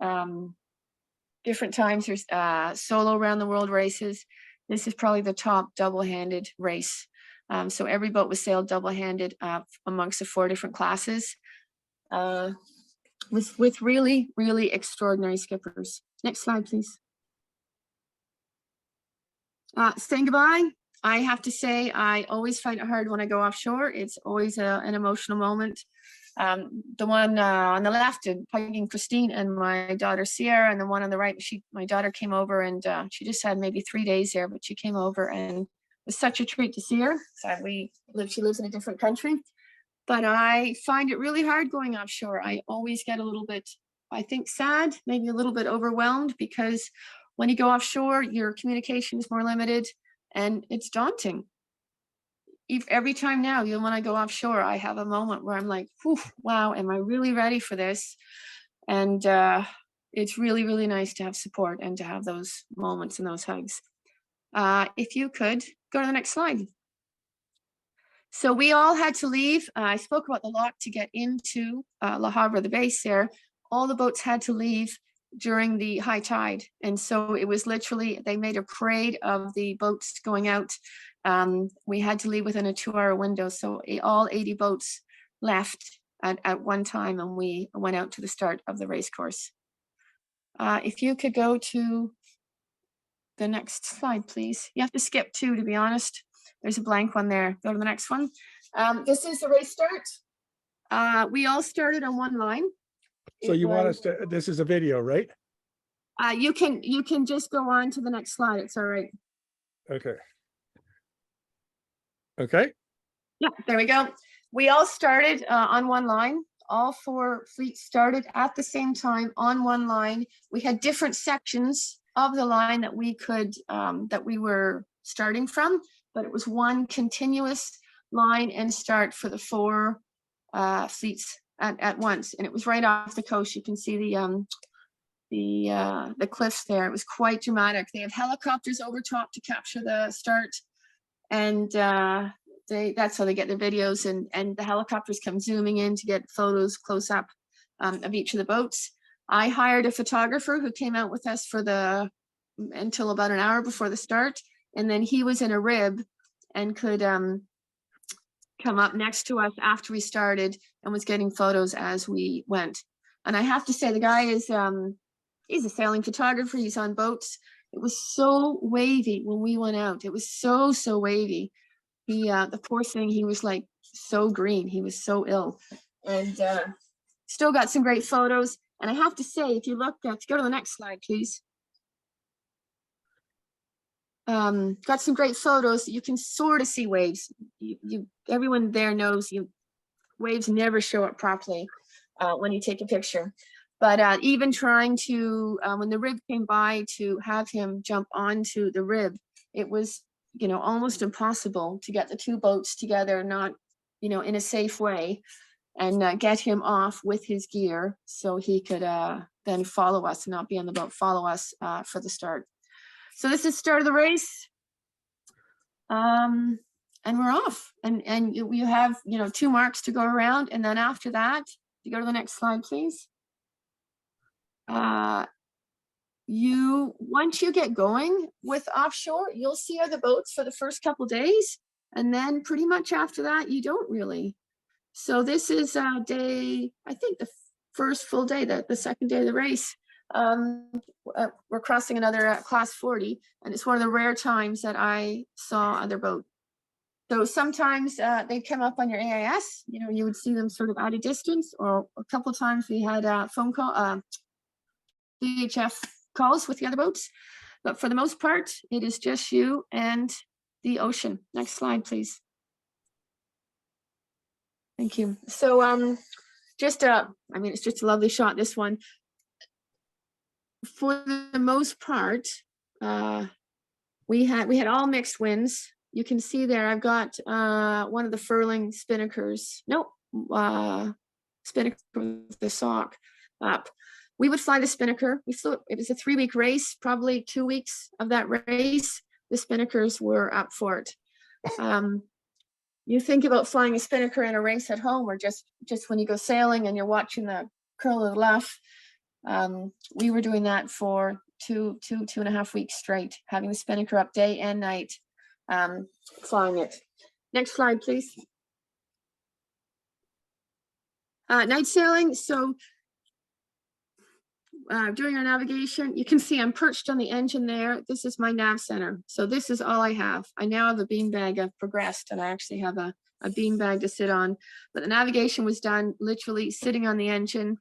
different times, there's solo around the world races. This is probably the top double-handed race. So every boat was sailed double-handed amongst the 4 different classes. With really, really extraordinary skippers. Next slide, please. Saying goodbye. I have to say, I always find it hard when I go offshore. It's always an emotional moment. The one on the left, hugging Christine and my daughter Sierra, and the one on the right, my daughter came over, and she just had maybe 3 days there, but she came over, and it was such a treat to see her. She lives in a different country. But I find it really hard going offshore. I always get a little bit, I think, sad, maybe a little bit overwhelmed, because when you go offshore, your communication is more limited, and it's daunting. Every time now, when I go offshore, I have a moment where I'm like, wow, am I really ready for this? And it's really, really nice to have support and to have those moments and those hugs. If you could go to the next slide. So we all had to leave. I spoke about the lock to get into Le Havre, the base there. All the boats had to leave during the high tide. And so it was literally, they made a parade of the boats going out. We had to leave within a 2-hour window. So all 80 boats left at one time, and we went out to the start of the race course. If you could go to the next slide, please. You have to skip 2, to be honest. There's a blank one there. Go to the next one. This is the race start. We all started on one line. So you want us to, this is a video, right? You can just go on to the next slide. It's all right. Okay. Okay. Yeah, there we go. We all started on one line. All 4 fleets started at the same time on one line. We had different sections of the line that we could, that we were starting from, but it was one continuous line and start for the 4 fleets at once, and it was right off the coast. You can see the cliffs there. It was quite dramatic. They have helicopters over top to capture the start, and that's how they get their videos, and the helicopters come zooming in to get photos close up of each of the boats. I hired a photographer who came out with us for until about an hour before the start, and then he was in a rib and could come up next to us after we started and was getting photos as we went. And I have to say, the guy is he's a sailing photographer. He's on boats. It was so wavy when we went out. It was so wavy. The poor thing, he was like so green. He was so ill, and still got some great photos. And I have to say, if you look at, go to the next slide, please. Got some great photos. You can sort of see waves. Everyone there knows waves never show up properly when you take a picture. But even trying to, when the rib came by, to have him jump onto the rib, it was, almost impossible to get the two boats together, not, in a safe way, and get him off with his gear so he could then follow us and not be on the boat, follow us for the start. So this is the start of the race. And we're off. And you have, 2 marks to go around. And then after that, you go to the next slide, please. Once you get going with offshore, you'll see other boats for the first couple days. And then pretty much after that, you don't really. So this is day, I think the first full day, the second day of the race. We're crossing another class 40, and it's one of the rare times that I saw other boats. So sometimes they come up on your AIS, you would see them sort of at a distance, or a couple of times we had phone call, VHF calls with the other boats. But for the most part, it is just you and the ocean. Next slide, please. Thank you. So it's just a lovely shot, this one. For the most part, we had all mixed winds. You can see there, I've got one of the furling spinnakers. Nope, spinnaker with the sock up. We would fly the spinnaker. We flew, it was a 3-week race, probably 2 weeks of that race, the spinnakers were up for it. You think about flying a spinnaker in a race at home, or just when you go sailing and you're watching the curl of the luff. We were doing that for 2.5 weeks straight, having the spinnaker up day and night, flying it. Next slide, please. Night sailing. So during our navigation, you can see I'm perched on the engine there. This is my nav center. So this is all I have. I now have a beanbag. I've progressed, and I actually have a beanbag to sit on. But the navigation was done literally sitting on the engine,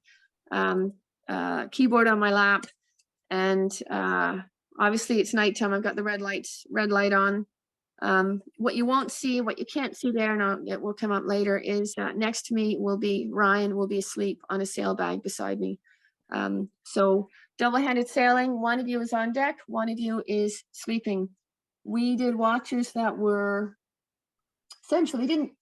keyboard on my lap, and obviously it's nighttime. I've got the red light on. What you won't see, what you can't see there, and it will come up later, is next to me will be Ryan, will be asleep on a sail bag beside me. So double-handed sailing, one of you is on deck, one of you is sleeping. We did watches that were essentially,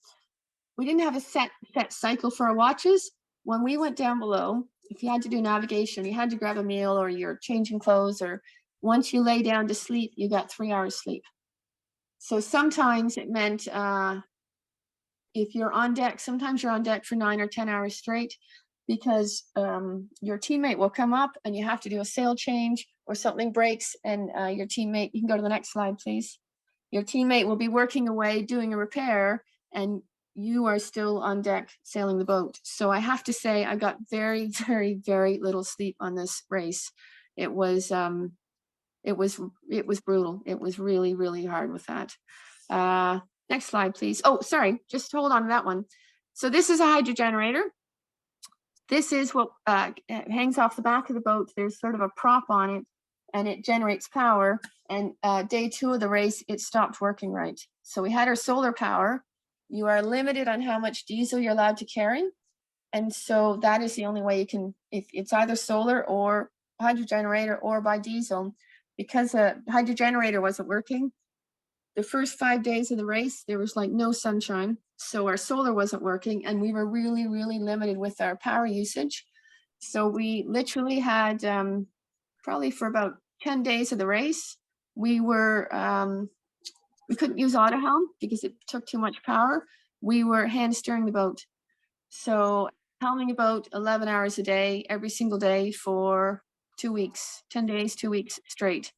we didn't have a set cycle for our watches. When we went down below, if you had to do navigation, you had to grab a meal, or you're changing clothes, or once you lay down to sleep, you got 3 hours sleep. So sometimes it meant if you're on deck, sometimes you're on deck for 9 or 10 hours straight, because your teammate will come up and you have to do a sail change, or something breaks, and your teammate, you can go to the next slide, please. Your teammate will be working away doing a repair, and you are still on deck sailing the boat. So I have to say, I got very, very, very little sleep on this race. It was brutal. It was really, really hard with that. Next slide, please. Oh, sorry, just hold on to that one. So this is a hydro generator. This is what hangs off the back of the boat. There's sort of a prop on it, and it generates power. And day 2 of the race, it stopped working right. So we had our solar power. You are limited on how much diesel you're allowed to carry. And so that is the only way you can, if it's either solar or hydro generator or by diesel. Because a hydro generator wasn't working, the first 5 days of the race, there was like no sunshine. So our solar wasn't working and we were really, really limited with our power usage. So we literally had probably for about 10 days of the race, we couldn't use auto helm because it took too much power. We were hand steering the boat. So helming a boat 11 hours a day, every single day for 2 weeks, 10 days, 2 weeks straight.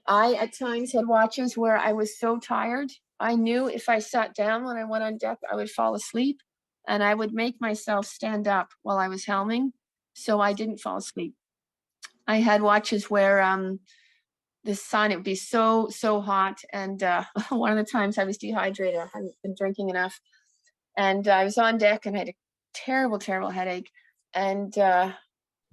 I at times had watches where I was so tired. I knew if I sat down when I went on deck, I would fall asleep, and I would make myself stand up while I was helming so I didn't fall asleep. I had watches where the sun, it would be so hot, and one of the times I was dehydrated. I hadn't been drinking enough, and I was on deck and I had a terrible headache, and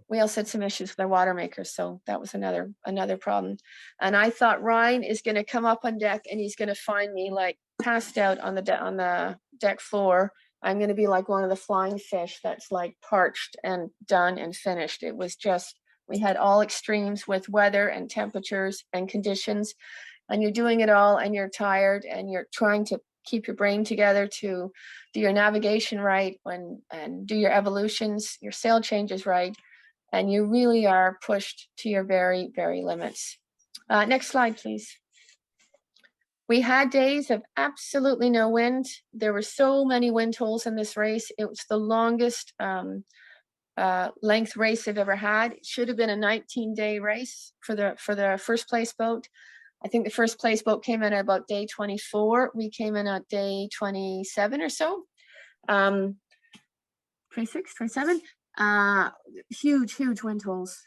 we also had some issues with our water maker, so that was another problem. And I thought Ryan is going to come up on deck and he's going to find me like passed out on the deck floor. I'm going to be like one of the flying fish that's like parched and done and finished. It was just, we had all extremes with weather and temperatures and conditions, and you're doing it all and you're tired and you're trying to keep your brain together to do your navigation right and do your evolutions, your sail changes right. And you really are pushed to your very, very limits. Next slide, please. We had days of absolutely no wind. There were so many wind holes in this race. It was the longest length race I've ever had. It should have been a 19-day race for the first place boat. I think the first place boat came in at about day 24. We came in at day 27 or so. 26, 27. Huge wind holes.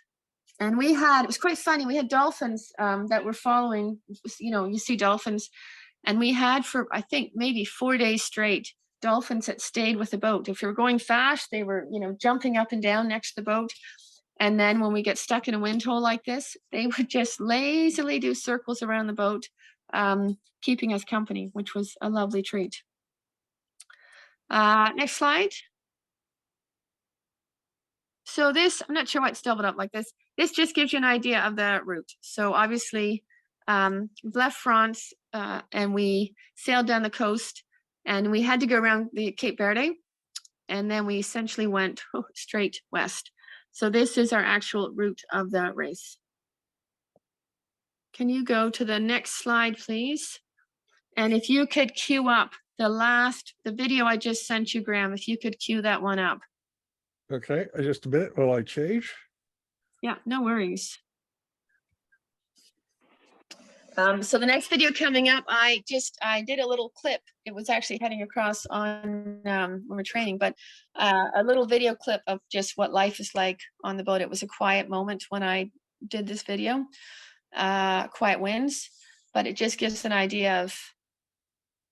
And it was quite funny. We had dolphins that were following, you see dolphins. And we had for, I think, maybe 4 days straight, dolphins that stayed with the boat. If you were going fast, they were, jumping up and down next to the boat. And then when we get stuck in a wind hole like this, they would just lazily do circles around the boat, keeping us company, which was a lovely treat. Next slide. So this, I'm not sure why it's doubled up like this. This just gives you an idea of the route. So obviously, left France and we sailed down the coast and we had to go around the Cape Verde. And then we essentially went straight west. So this is our actual route of the race. Can you go to the next slide, please? And if you could queue up the video I just sent you, Graham, if you could queue that one up. Okay, just a minute while I change. Yeah, no worries. So the next video coming up, I did a little clip. It was actually heading across on when we're training, but a little video clip of just what life is like on the boat. It was a quiet moment when I did this video, quiet winds, but it just gives an idea of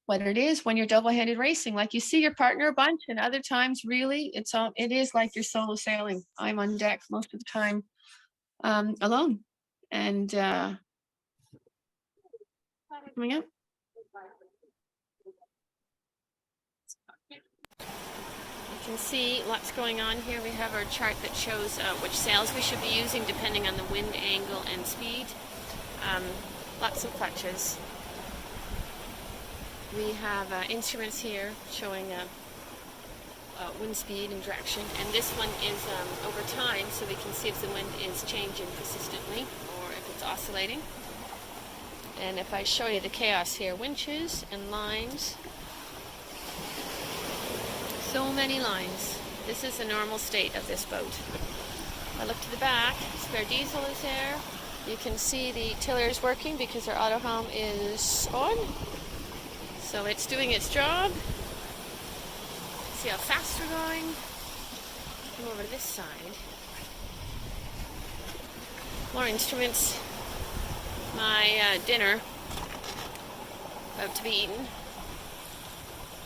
what it is when you're double-handed racing. Like you see your partner a bunch, and other times really it is like you're solo sailing. I'm on deck most of the time alone, and coming up. You can see lots going on here. We have our chart that shows which sails we should be using depending on the wind angle and speed. Lots of clutches. We have instruments here showing wind speed and direction, and this one is over time, so we can see if the wind is changing persistently or if it's oscillating. And if I show you the chaos here, winches and lines, so many lines. This is the normal state of this boat. I look to the back, spare diesel is there. You can see the tillers working because our auto helm is on. So it's doing its job. See how fast we're going. Come over to this side. More instruments. My dinner about to be eaten.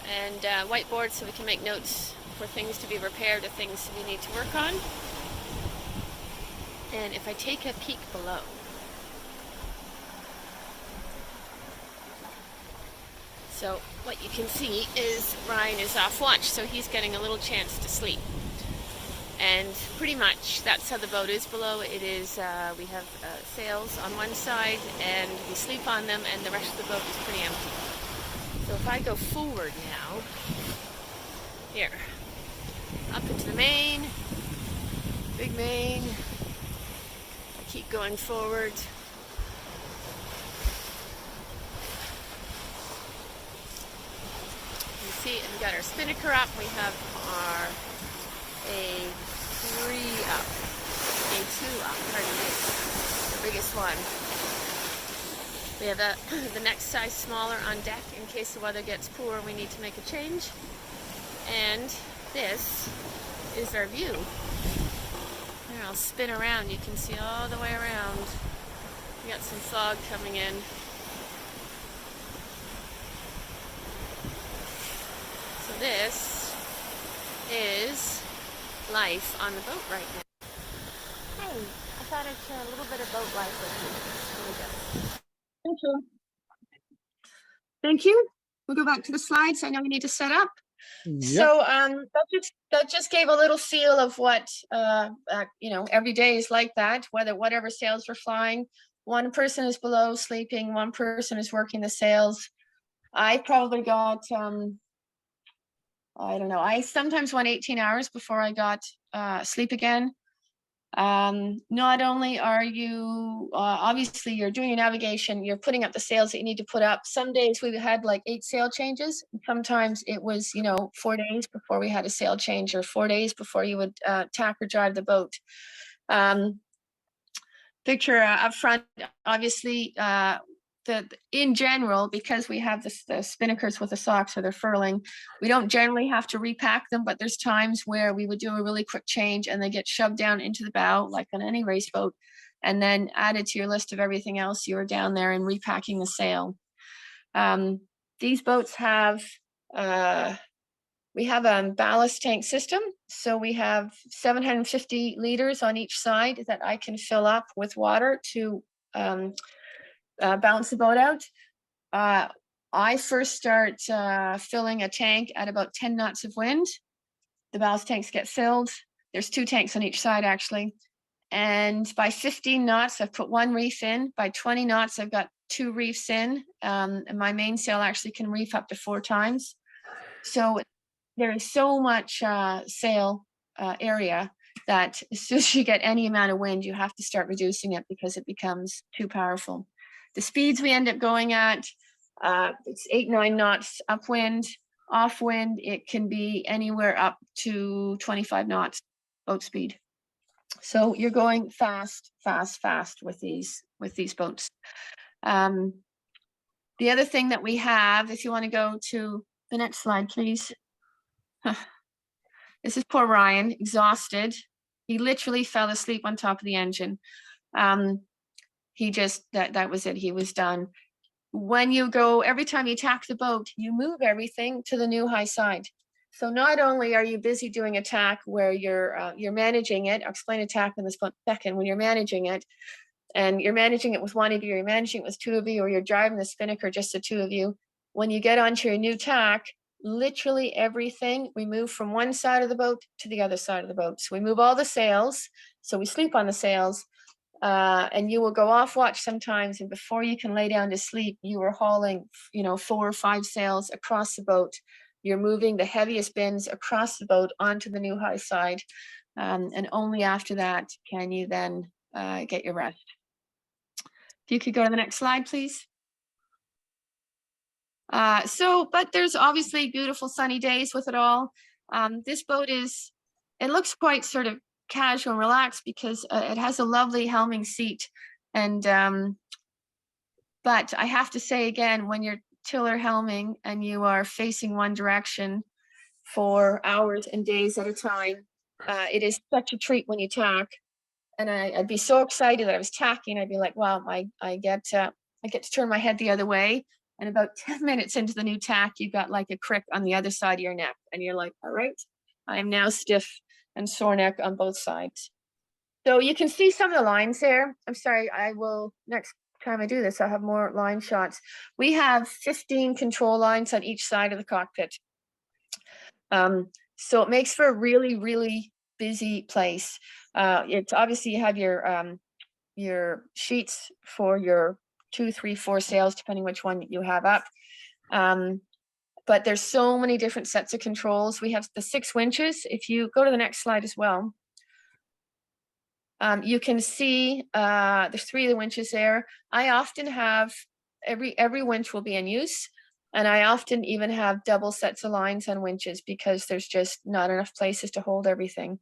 And whiteboard so we can make notes for things to be repaired or things we need to work on. And if I take a peek below, so what you can see is Ryan is off watch, so he's getting a little chance to sleep. And pretty much that's how the boat is below. It is, we have sails on one side and we sleep on them, and the rest of the boat is pretty empty. So if I go forward now, here, up into the main, big main, I keep going forward. You see, and we got our spinnaker up, we have our A3 up, A2 up, pardon me, the biggest one. We have the next size smaller on deck in case the weather gets poor and we need to make a change. And this is our view. Here, I'll spin around. You can see all the way around. We got some fog coming in. So this is life on the boat right now. Hey, I thought I'd share a little bit of boat life with you. Here we go. Thank you. Thank you. We'll go back to the slides. I know you need to set up. Yep. So that just gave a little feel of what every day is like that. Whatever sails we're flying, one person is below sleeping, one person is working the sails. I probably got I don't know. I sometimes went 18 hours before I got sleep again. Not only are you obviously you're doing your navigation, you're putting up the sails that you need to put up. Some days we had like 8 sail changes. Sometimes it was 4 days before we had a sail change, or 4 days before you would tack or drive the boat. Picture up front, obviously in general, because we have the spinnakers with the socks or they're furling, we don't generally have to repack them, but there's times where we would do a really quick change and they get shoved down into the bow, like on any race boat, and then added to your list of everything else you were down there and repacking the sail. These boats have, we have a ballast tank system. So we have 750 liters on each side that I can fill up with water to balance the boat out. I first start filling a tank at about 10 knots of wind. The ballast tanks get filled. There's 2 tanks on each side actually. And by 15 knots, I've put 1 reef in. By 20 knots, I've got 2 reefs in. And my mainsail actually can reef up to 4 times. So there is so much sail area that as soon as you get any amount of wind, you have to start reducing it because it becomes too powerful. The speeds we end up going at, it's 8-9 knots upwind. Offwind, it can be anywhere up to 25 knots boat speed. So you're going fast, fast, fast with these boats. The other thing that we have, if you want to go to the next slide, please. This is poor Ryan, exhausted. He literally fell asleep on top of the engine. He just, that was it. He was done. When you go, every time you tack the boat, you move everything to the new high side. So not only are you busy doing a tack where you're managing it, I'll explain a tack in this second, when you're managing it, and you're managing it with 1 of you, or you're managing it with 2 of you, or you're driving the spinnaker, just the 2 of you. When you get onto your new tack, literally everything, we move from one side of the boat to the other side of the boat. So we move all the sails. So we sleep on the sails. And you will go off watch sometimes, and before you can lay down to sleep, you are hauling 4 or 5 sails across the boat. You're moving the heaviest bins across the boat onto the new high side, and only after that can you then get your rest. If you could go to the next slide, please. But there's obviously beautiful sunny days with it all. This boat it looks quite sort of casual and relaxed because it has a lovely helming seat. And but I have to say again, when you're tiller helming and you are facing one direction for hours and days at a time, it is such a treat when you tack. And I'd be so excited that I was tacking. I'd be like, wow, I get to turn my head the other way. And about 10 minutes into the new tack, you've got like a crick on the other side of your neck. And you're like, all right, I am now stiff and sore neck on both sides. So you can see some of the lines there. I'm sorry, I will, next time I do this, I'll have more line shots. We have 15 control lines on each side of the cockpit. So it makes for a really, really busy place. It's obviously you have your sheets for your 2, 3, 4 sails, depending which one you have up. but there's so many different sets of controls. We have the 6 winches. If you go to the next slide as well, you can see there's 3 of the winches there. I often have every winch will be in use, and I often even have double sets of lines on winches because there's just not enough places to hold everything.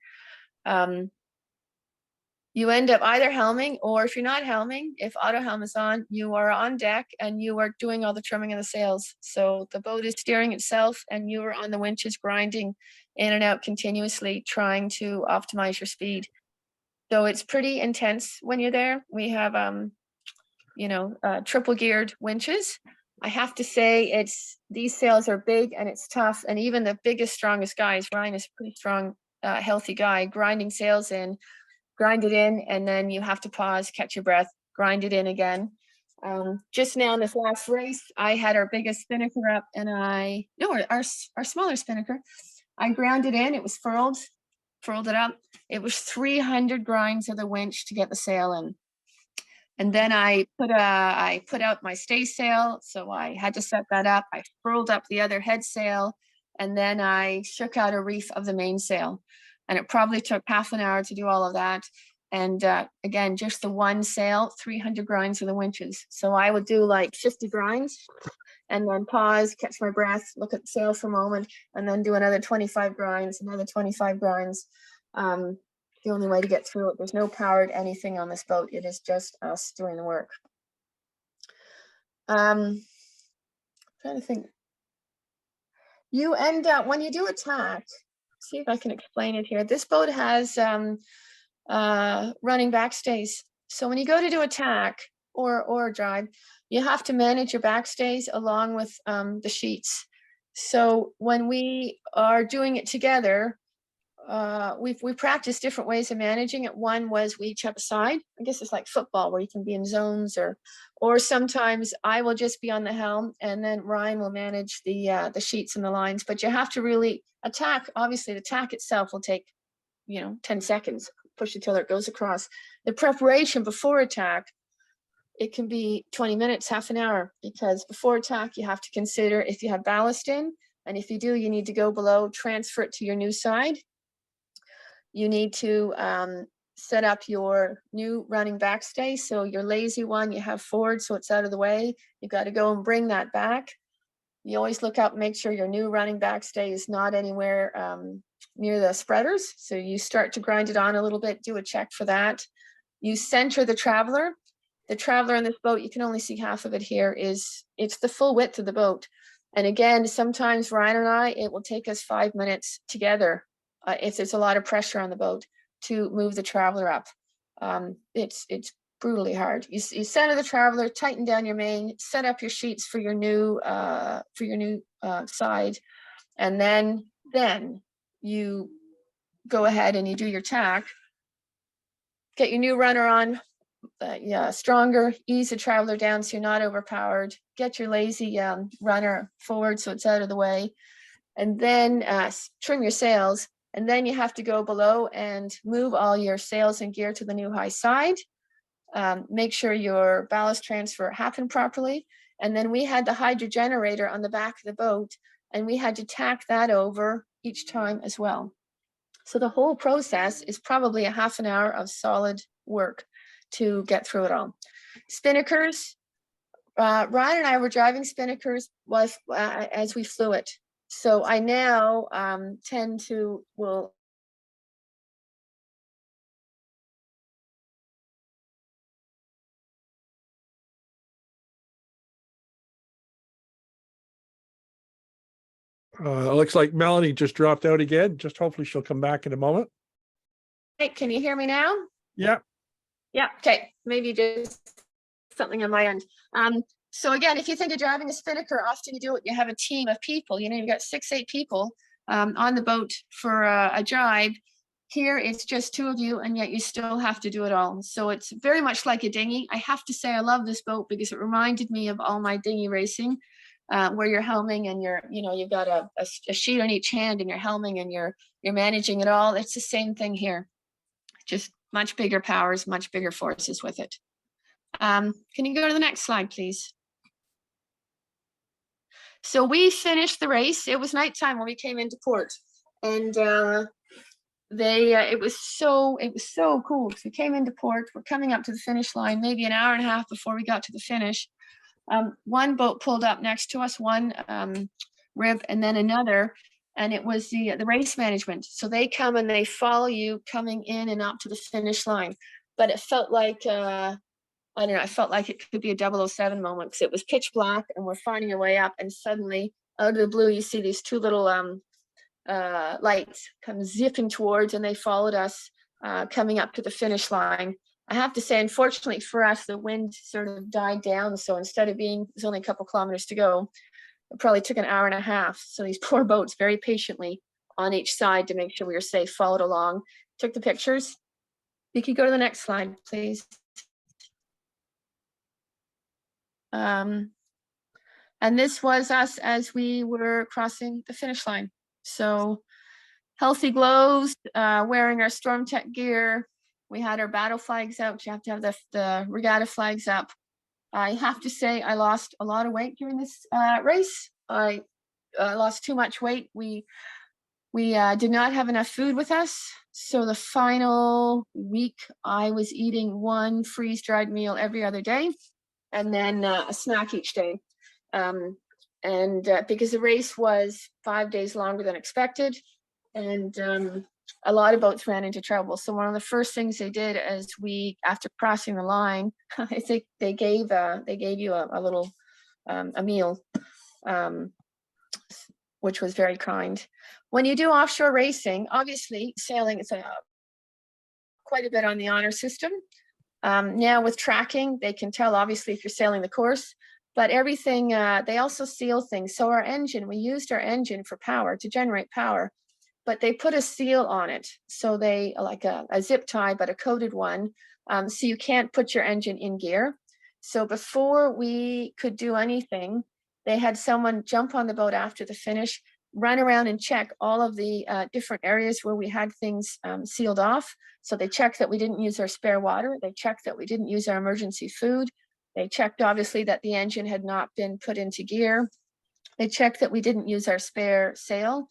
You end up either helming, or if you're not helming, if auto helm is on, you are on deck and you are doing all the trimming of the sails. So the boat is steering itself and you are on the winches grinding in and out continuously, trying to optimize your speed. So it's pretty intense when you're there. We have, triple geared winches. I have to say these sails are big and it's tough. And even the biggest, strongest guys, Ryan is a pretty strong, healthy guy, grinding sails in, grind it in, and then you have to pause, catch your breath, grind it in again. Just now in this last race, I had our biggest spinnaker up and our smaller spinnaker. I ground it in, it was furled it up. It was 300 grinds of the winch to get the sail in. And then I put out my stay sail, so I had to set that up. I furled up the other head sail, and then I shook out a reef of the mainsail. And it probably took half an hour to do all of that. And again, just the one sail, 300 grinds of the winches. So I would do like 50 grinds and then pause, catch my breath, look at the sail for a moment, and then do another 25 grinds, another 25 grinds. The only way to get through it. There's no powered anything on this boat. It is just us doing the work. Trying to think. You end up, when you do attack, see if I can explain it here. This boat has running backstays. So when you go to do attack or drive, you have to manage your backstays along with the sheets. So when we are doing it together, we practiced different ways of managing it. One was we each have a side. I guess it's like football where you can be in zones, or sometimes I will just be on the helm and then Ryan will manage the sheets and the lines. But you have to really attack. Obviously, the attack itself will take 10 seconds. Push it till it goes across. The preparation before attack, it can be 20 minutes, half an hour, because before attack you have to consider if you have ballast in, and if you do, you need to go below, transfer it to your new side. You need to set up your new running backstay. So your lazy one, you have forward, so it's out of the way. You've got to go and bring that back. You always look up, make sure your new running backstay is not anywhere near the spreaders. So you start to grind it on a little bit, do a check for that. You center the traveler. The traveler in this boat, you can only see half of it here, it's the full width of the boat. And again, sometimes Ryan and I, it will take us 5 minutes together if there's a lot of pressure on the boat to move the traveler up. It's brutally hard. You center the traveler, tighten down your main, set up your sheets for your new side, and then you go ahead and you do your tack. Get your new runner on, stronger, ease the traveler down so you're not overpowered. Get your lazy runner forward so it's out of the way, and then trim your sails. And then you have to go below and move all your sails and gear to the new high side. Make sure your ballast transfer happened properly. And then we had the hydro generator on the back of the boat, and we had to tack that over each time as well. So the whole process is probably a half an hour of solid work to get through it all. Spinnakers, Ryan and I were driving spinnakers as we flew it. So I now tend to looks like Melanie just dropped out again. Just hopefully she'll come back in a moment. Hey, can you hear me now? Yeah. Yeah. Okay. Maybe just something on my end. So again, if you think of driving a spinnaker, often you do it, you have a team of people, you've got 6-8 people on the boat for a drive. Here, it's just 2 of you, and yet you still have to do it all. So it's very much like a dinghy. I have to say I love this boat because it reminded me of all my dinghy racing, where you're helming and you've got a sheet on each hand and you're helming and you're managing it all. It's the same thing here, just much bigger powers, much bigger forces with it. Can you go to the next slide, please? So we finished the race. It was nighttime when we came into port, and it was so cool. So we came into port. We're coming up to the finish line, maybe an hour and a half before we got to the finish. One boat pulled up next to us, one rib, and then another, and it was the race management. So they come and they follow you coming in and up to the finish line. But it felt like I don't know, I felt like it could be a 007 moment, because it was pitch black and we're finding our way up, and suddenly out of the blue you see these two little lights come zipping towards, and they followed us coming up to the finish line. I have to say, unfortunately for us, the wind sort of died down, so instead of there's only a couple kilometers to go, it probably took an hour and a half. So these poor boats very patiently on each side to make sure we were safe followed along, took the pictures. You could go to the next slide, please. And this was us as we were crossing the finish line. So healthy glows, wearing our storm tech gear. We had our battle flags out. You have to have the regatta flags up. I have to say I lost a lot of weight during this race. I lost too much weight. We did not have enough food with us. So the final week I was eating one freeze-dried meal every other day, and then a snack each day. Because the race was 5 days longer than expected, and a lot of boats ran into trouble. So one of the first things they did is after crossing the line, I think they gave you a little a meal, which was very kind. When you do offshore racing, obviously sailing is quite a bit on the honor system. Now with tracking, they can tell obviously if you're sailing the course, but everything, they also seal things. So our engine, we used our engine for power, to generate power, but they put a seal on it. So they, like a zip tie, but a coated one. So you can't put your engine in gear. So before we could do anything, they had someone jump on the boat after the finish, run around and check all of the different areas where we had things sealed off. So they checked that we didn't use our spare water. They checked that we didn't use our emergency food. They checked, obviously, that the engine had not been put into gear. They checked that we didn't use our spare sail.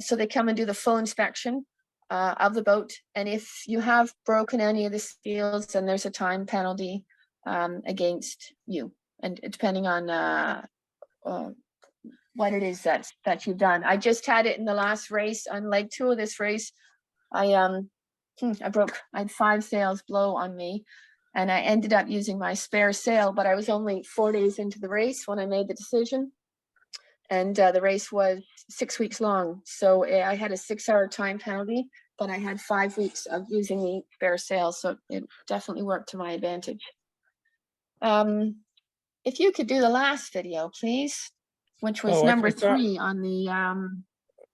So they come and do the full inspection of the boat. And if you have broken any of the seals, then there's a time penalty against you. And depending on what it is that you've done. I just had it in the last race on leg 2 of this race. I had 5 sails blow on me, and I ended up using my spare sail, but I was only 4 days into the race when I made the decision. And the race was 6 weeks long. So I had a 6-hour time penalty, but I had 5 weeks of using the spare sail. So it definitely worked to my advantage. If you could do the last video, please, which was number 3 on the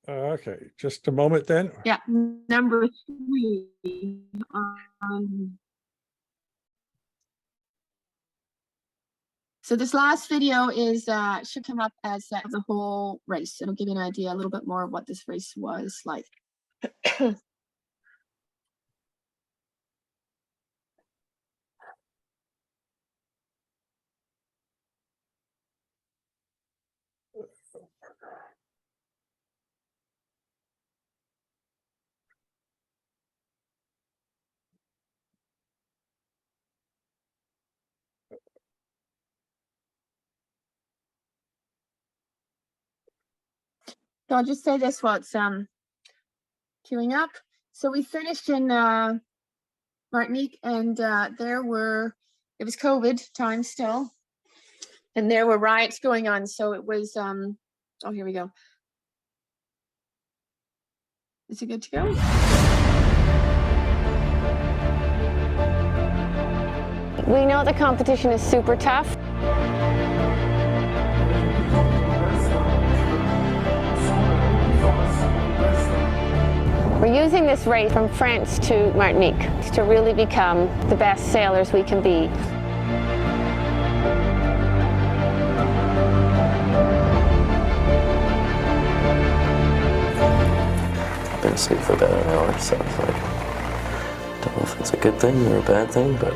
okay, just a moment then. yeah, number 3 on. So this last video is should come up as the whole race. It'll give you an idea a little bit more of what this race was like. So I'll just say this while it's queuing up. So we finished in Martinique, and it was COVID time still, and there were riots going on. So it was, oh, here we go. Is it good to go? We know the competition is super tough. We're using this race from France to Martinique to really become the best sailors we can be. I've been asleep for about an hour, so it's like, don't know if it's a good thing or a bad thing, but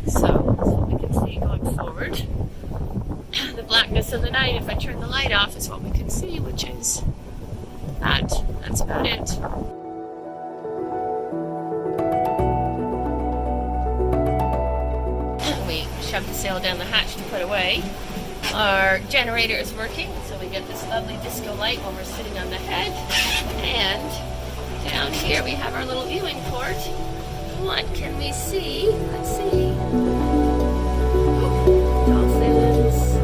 So that's what we can see going forward. The blackness of the night, if I turn the light off, is what we can see, which is that. That's about it. We shove the sail down the hatch to put away. Our generator is working, so we get this lovely disco light when we're sitting on the head. And down here we have our little viewing port. What can we see? Let's see. Dolphins.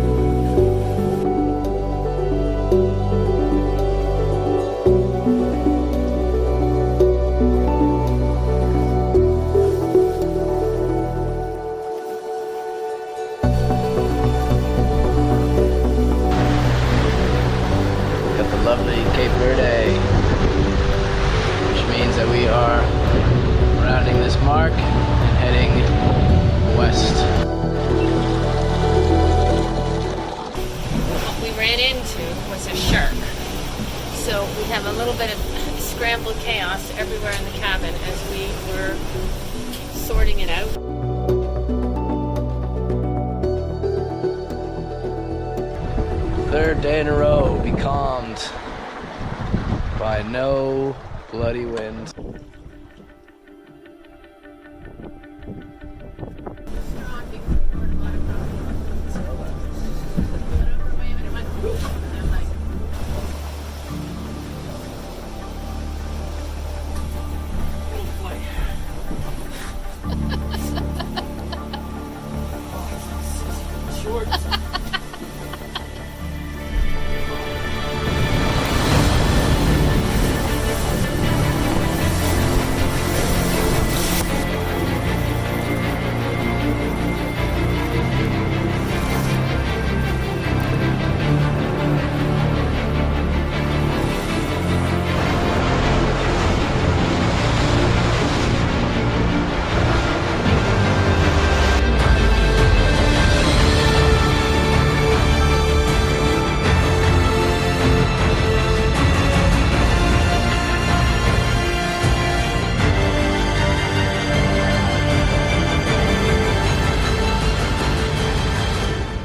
Got the lovely Cape Verde, which means that we are rounding this mark and heading west. What we ran into was a shark. So we have a little bit of scrambled chaos everywhere in the cabin as we were sorting it out. Third day in a row, becalmed by no bloody wind.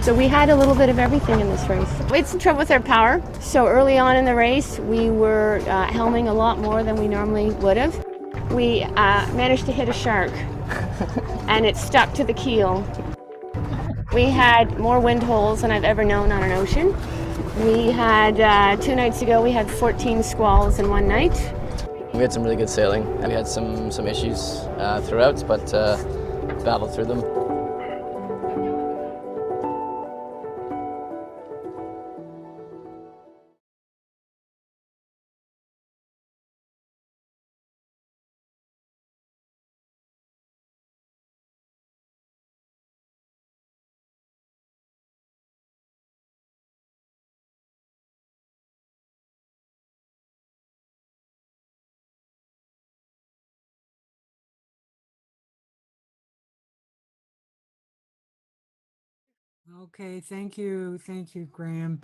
So we had a little bit of everything in this race. We had some trouble with our power. So early on in the race, we were helming a lot more than we normally would have. We managed to hit a shark and it stuck to the keel. We had more wind holes than I've ever known on an ocean. We had, 2 nights ago, we had 14 squalls in one night. We had some really good sailing. We had some issues throughout, but battled through them. Okay, thank you. Thank you, Graham.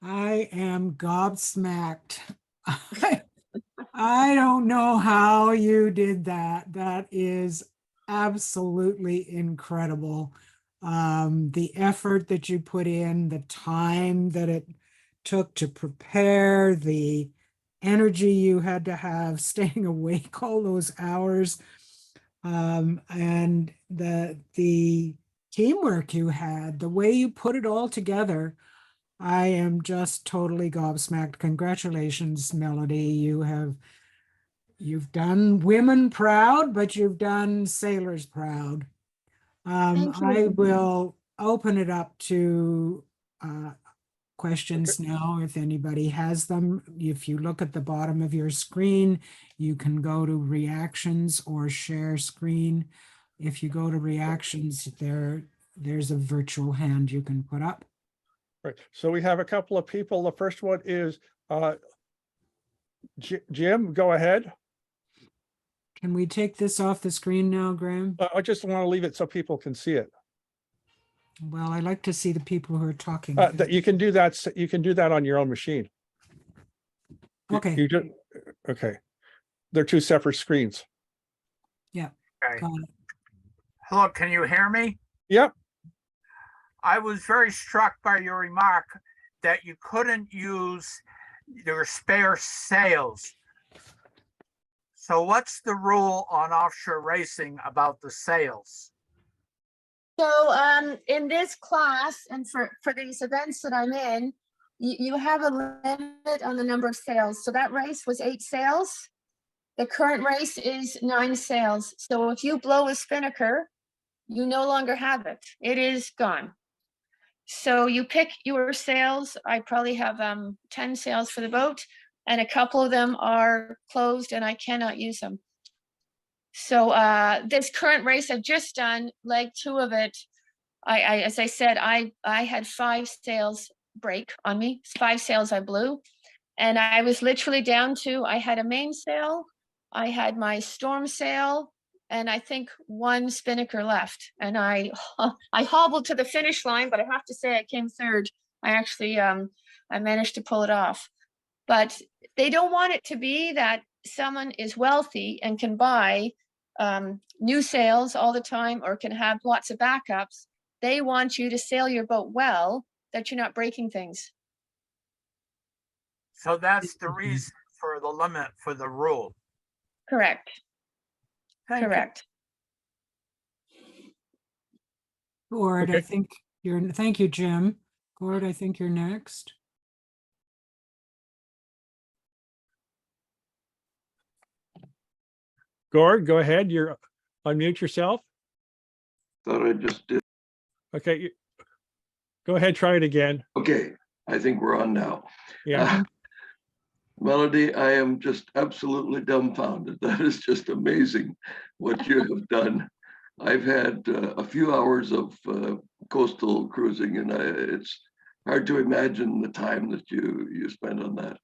I am gobsmacked. I don't know how you did that. That is absolutely incredible. The effort that you put in, the time that it took to prepare, the energy you had to have staying awake all those hours, and the teamwork you had, the way you put it all together. I am just totally gobsmacked. Congratulations, Melody. You've done women proud, but you've done sailors proud. Thank you. I will open it up to questions now, if anybody has them. If you look at the bottom of your screen, you can go to reactions or share screen. If you go to reactions, there's a virtual hand you can put up. Right. So we have a couple of people. The first one is Jim, go ahead. Can we take this off the screen now, Graham? I just want to leave it so people can see it. Well, I like to see the people who are talking. That you can do that. You can do that on your own machine. Okay. You just okay. They're two separate screens. Yeah. Okay. Got it. Hello, can you hear me? Yep. I was very struck by your remark that you couldn't use your spare sails. So what's the rule on offshore racing about the sails? So in this class and for these events that I'm in, you have a limit on the number of sails. So that race was 8 sails. The current race is 9 sails. So if you blow a spinnaker, you no longer have it. It is gone. So you pick your sails. I probably have 10 sails for the boat, and a couple of them are closed and I cannot use them. So this current race I've just done, leg 2 of it, I as I said, I had 5 sails break on me, 5 sails I blew, and I was literally down to, I had a mainsail, I had my storm sail, and I think 1 spinnaker left. And I hobbled to the finish line, but I have to say I came 3rd. I actually, I managed to pull it off. But they don't want it to be that someone is wealthy and can buy new sails all the time or can have lots of backups. They want you to sail your boat well, that you're not breaking things. So that's the reason for the limit for the rule. Correct. Thank you. Correct. Gord, I Okay. think thank you, Jim. Gord, I think you're next. Gord, go ahead. Unmute yourself. Thought I just did. Okay. Go ahead, try it again. Okay, I think we're on now. Yeah. Melody, I am just absolutely dumbfounded. That is just amazing what you have done. I've had a few hours of coastal cruising, and it's hard to imagine the time that you spent on that.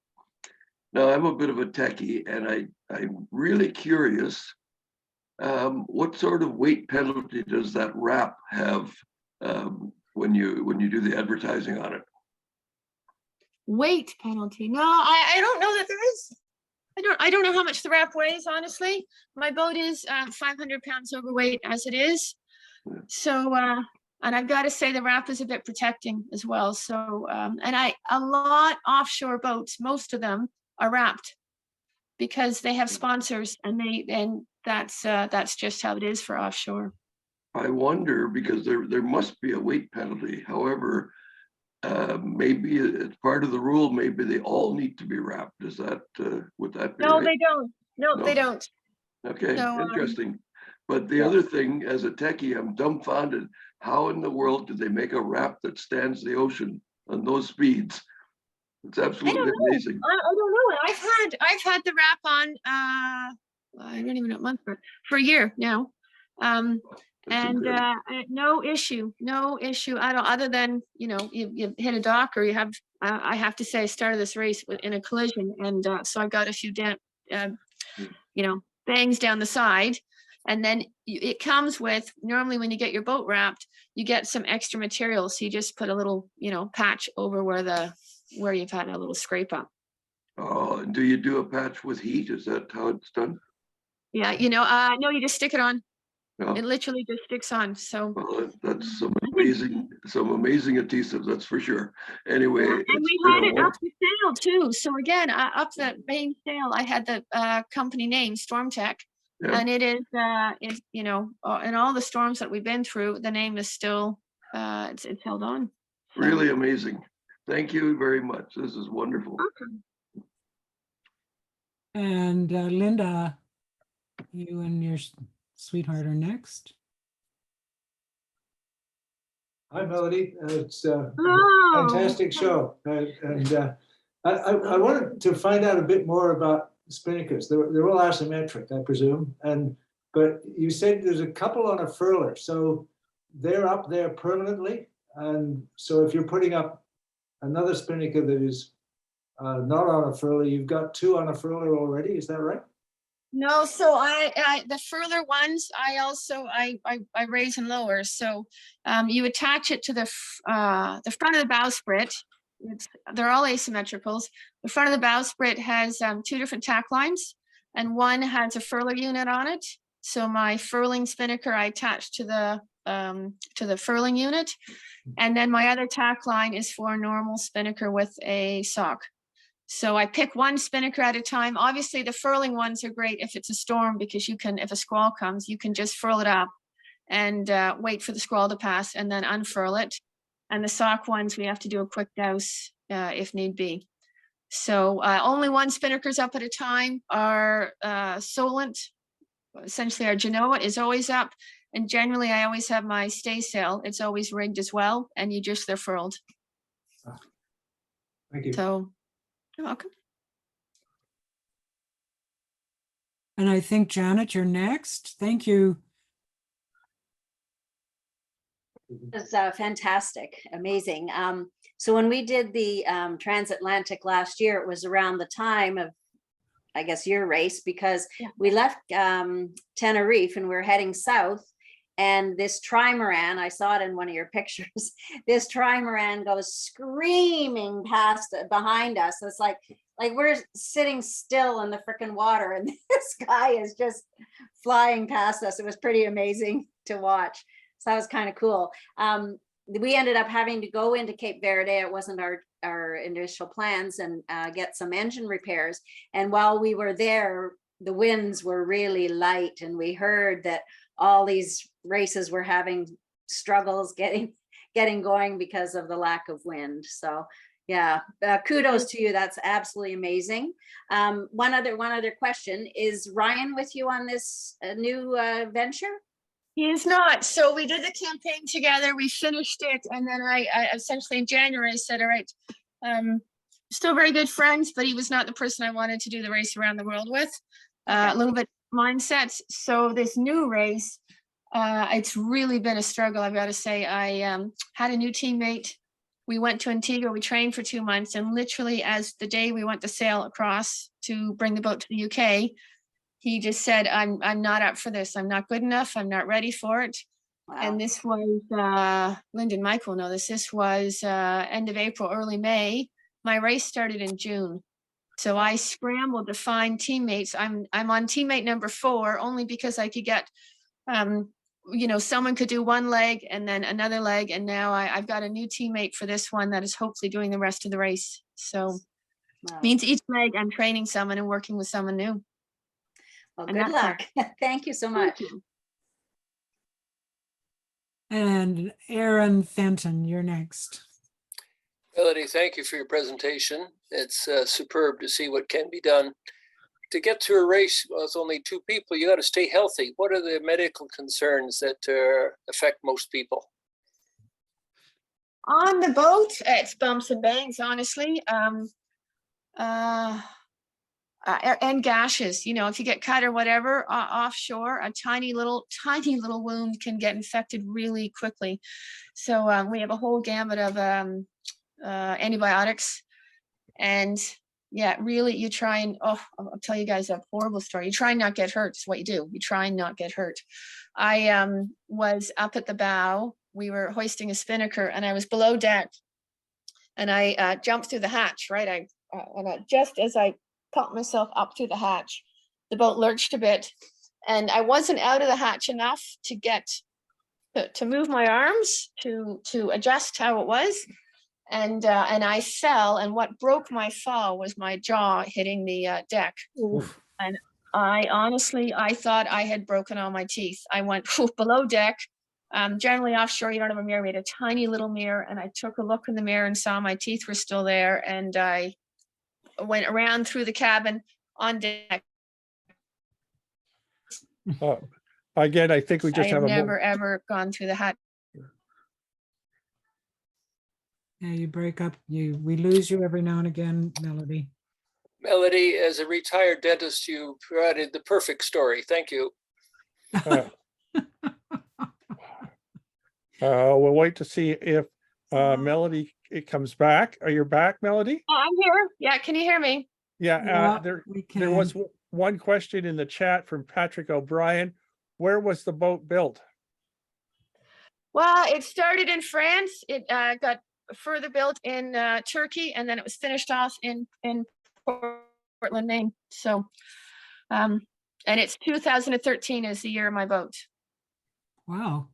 Now, I'm a bit of a techie, and I'm really curious, what sort of weight penalty does that wrap have when you do the advertising on it? Weight penalty. No, I don't know that there is. I don't know how much the wrap weighs, honestly. My boat is 500 pounds overweight as it is. So, and I've got to say the wrap is a bit protecting as well. So, and a lot offshore boats, most of them are wrapped because they have sponsors, and that's just how it is for offshore. I wonder, because there must be a weight penalty. However, maybe it's part of the rule. Maybe they all need to be wrapped. Is that would that be No, right? they don't. No, No? they don't. Okay, So, interesting. But the yeah. other thing, as a techie, I'm dumbfounded. How in the world did they make a wrap that stands the ocean on those speeds? It's I don't absolutely know. amazing. I don't know. I've had the wrap on. I don't even know what month for a year now. That's And incredible. no issue. I don't, other than, you hit a dock, or you have, I have to say I started this race in a collision. And so I got a few bangs down the side. And then it comes with, normally when you get your boat wrapped, you get some extra material. So you just put a little, patch over where you've had a little scrape up. Oh, and do you do a patch with heat? Is that how it's done? Yeah, no, you just stick it on. No. It literally just sticks on. So Well, that's some I think, amazing adhesive, that's for sure. Anyway, and it's we been had a it up the sail too. So again, up the main sail, I had the company name Storm Tech, yeah. and it is, in all the storms that we've been through, the name is still, it's held on. So. Really amazing. Thank you very much. This is wonderful. Okay. And Linda, you and your sweetheart are next. Hi, Melody. It's a Oh. fantastic show. I wanted to find out a bit more about spinnakers. They're all asymmetric, I presume. But you said there's a couple on a furler. So they're up there permanently. And so if you're putting up another spinnaker that is not on a furler, you've got 2 on a furler already. Is that right? No, so I the further ones, I raise and lower. So you attach it to the front of the bowsprit. They're all asymmetricals. The front of the bowsprit has 2 different tack lines, and one has a furler unit on it, So my furling spinnaker, I attach to the furling unit. And then my other tack line is for a normal spinnaker with a sock. So I pick one spinnaker at a time. Obviously the furling ones are great if it's a storm, because you can, if a squall comes, you can just furl it up and wait for the squall to pass and then unfurl it. And the sock ones, we have to do a quick douse if need be. So only one spinnaker's up at a time. Our Solent, essentially our Genoa, is always up. And generally I always have my staysail. It's always rigged as well. And they're furled. Thank you. So you're welcome. And I think, Janet, you're next. Thank you. It was fantastic, amazing. So when we did the transatlantic last year, it was around the time of, I guess, your race, because we left Tenerife and we're heading south. And this trimaran, I saw it in one of your pictures, this trimaran goes screaming past behind us. It's like we're sitting still in the freaking water and this guy is just flying past us. It was pretty amazing to watch. So that was kind of cool. We ended up having to go into Cape Verde. It wasn't our initial plans, and get some engine repairs. And while we were there, the winds were really light, and we heard that all these races were having struggles getting going because of the lack of wind. So yeah, kudos to you. That's absolutely amazing. One other question: is Ryan with you on this new venture? He is not. So we did the campaign together. We finished it, and then I essentially in January said, "All right, still very good friends," but he was not the person I wanted to do the race around the world with. A little bit mindsets. So this new race, it's really been a struggle. I've got to say, I had a new teammate. We went to Antigua. We trained for 2 months, and literally, as the day we went to sail across to bring the boat to the UK. He just said, I'm not up for this. I'm not good enough. I'm not ready for it. Wow. And this was, Lyndon Michael know this was end of April, early May. My race started in June. So I scrambled to find teammates. I'm on teammate number 4, only because I could get, someone could do one leg and then another leg. And now I've got a new teammate for this one that is hopefully doing the rest of the race. So means each leg I'm training someone and working with someone new. Well, good luck. Thank you so much. And Aaron Fenton, you're next. Melodie, thank you for your presentation. It's superb to see what can be done. To get to a race with only 2 people, you got to stay healthy. What are the medical concerns that affect most people? On the boat, it's bumps and bangs, honestly. And gashes, if you get cut or whatever offshore, a tiny little wound can get infected really quickly. So we have a whole gamut of antibiotics, and yeah, really you try and, I'll tell you guys a horrible story. You try and not get hurt. It's what you do. You try and not get hurt. I was up at the bow. We were hoisting a spinnaker and I was below deck, and I jumped through the hatch, right? Just as I popped myself up through the hatch, the boat lurched a bit, and I wasn't out of the hatch enough to get to move my arms to adjust how it was, and I fell, and what broke my fall was my jaw hitting the deck. Oof. And I thought I had broken all my teeth. I went below deck. Generally offshore you don't have a mirror. We had a tiny little mirror, and I took a look in the mirror and saw my teeth were still there, and I went around through the cabin on deck. Again, I think we just have never ever gone through the hatch. Yeah, you break up. We lose you every now and again, Melodie. Melodie, as a retired dentist, you provided the perfect story. Thank you. We'll wait to see if Melodie comes back. Are you back, Melodie? Oh, I'm here. Yeah, can you hear me? Yeah, there was one question in the chat from Patrick O'Brien. Where was the boat built? Well, it started in France. It got further built in Turkey, and then it was finished off in Portland, Maine. So And it's 2013 is the year of my boat. Wow.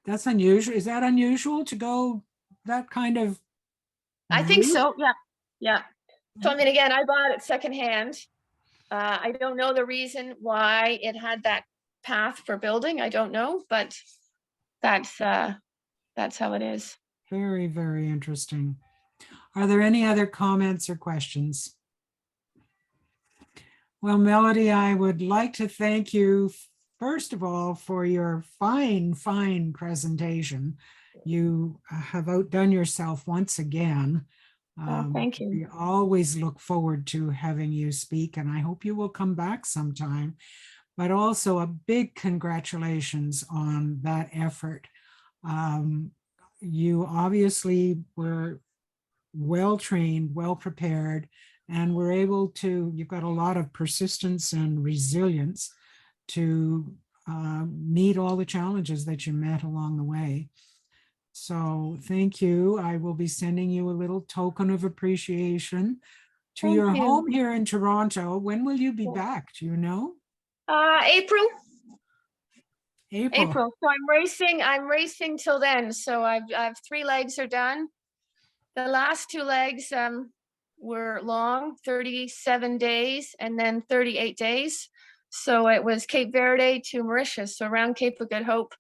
That's unusual. Is that unusual to go that kind of? I think route? so. Yeah. Yeah. So, I mean, again, I bought it secondhand. I don't know the reason why it had that path for building. I don't know, but that's how it is. Very, very interesting. Are there any other comments or questions? Well, Melodie, I would like to thank you, first of all, for your fine, fine presentation. You have outdone yourself once again. Thank you. We always look forward to having you speak, and I hope you will come back sometime. But also a big congratulations on that effort. You obviously were well trained, well prepared, and were able to, you've got a lot of persistence and resilience to meet all the challenges that you met along the way. So thank you. I will be sending you a little token of appreciation to Thank your you. home here in Toronto. When will you be back? Do you know? April. April. April. So I'm racing till then. So I've 3 legs are done. The last 2 legs were long, 37 days and then 38 days. So it was Cape Verde to Mauritius, so around Cape of Good Hope.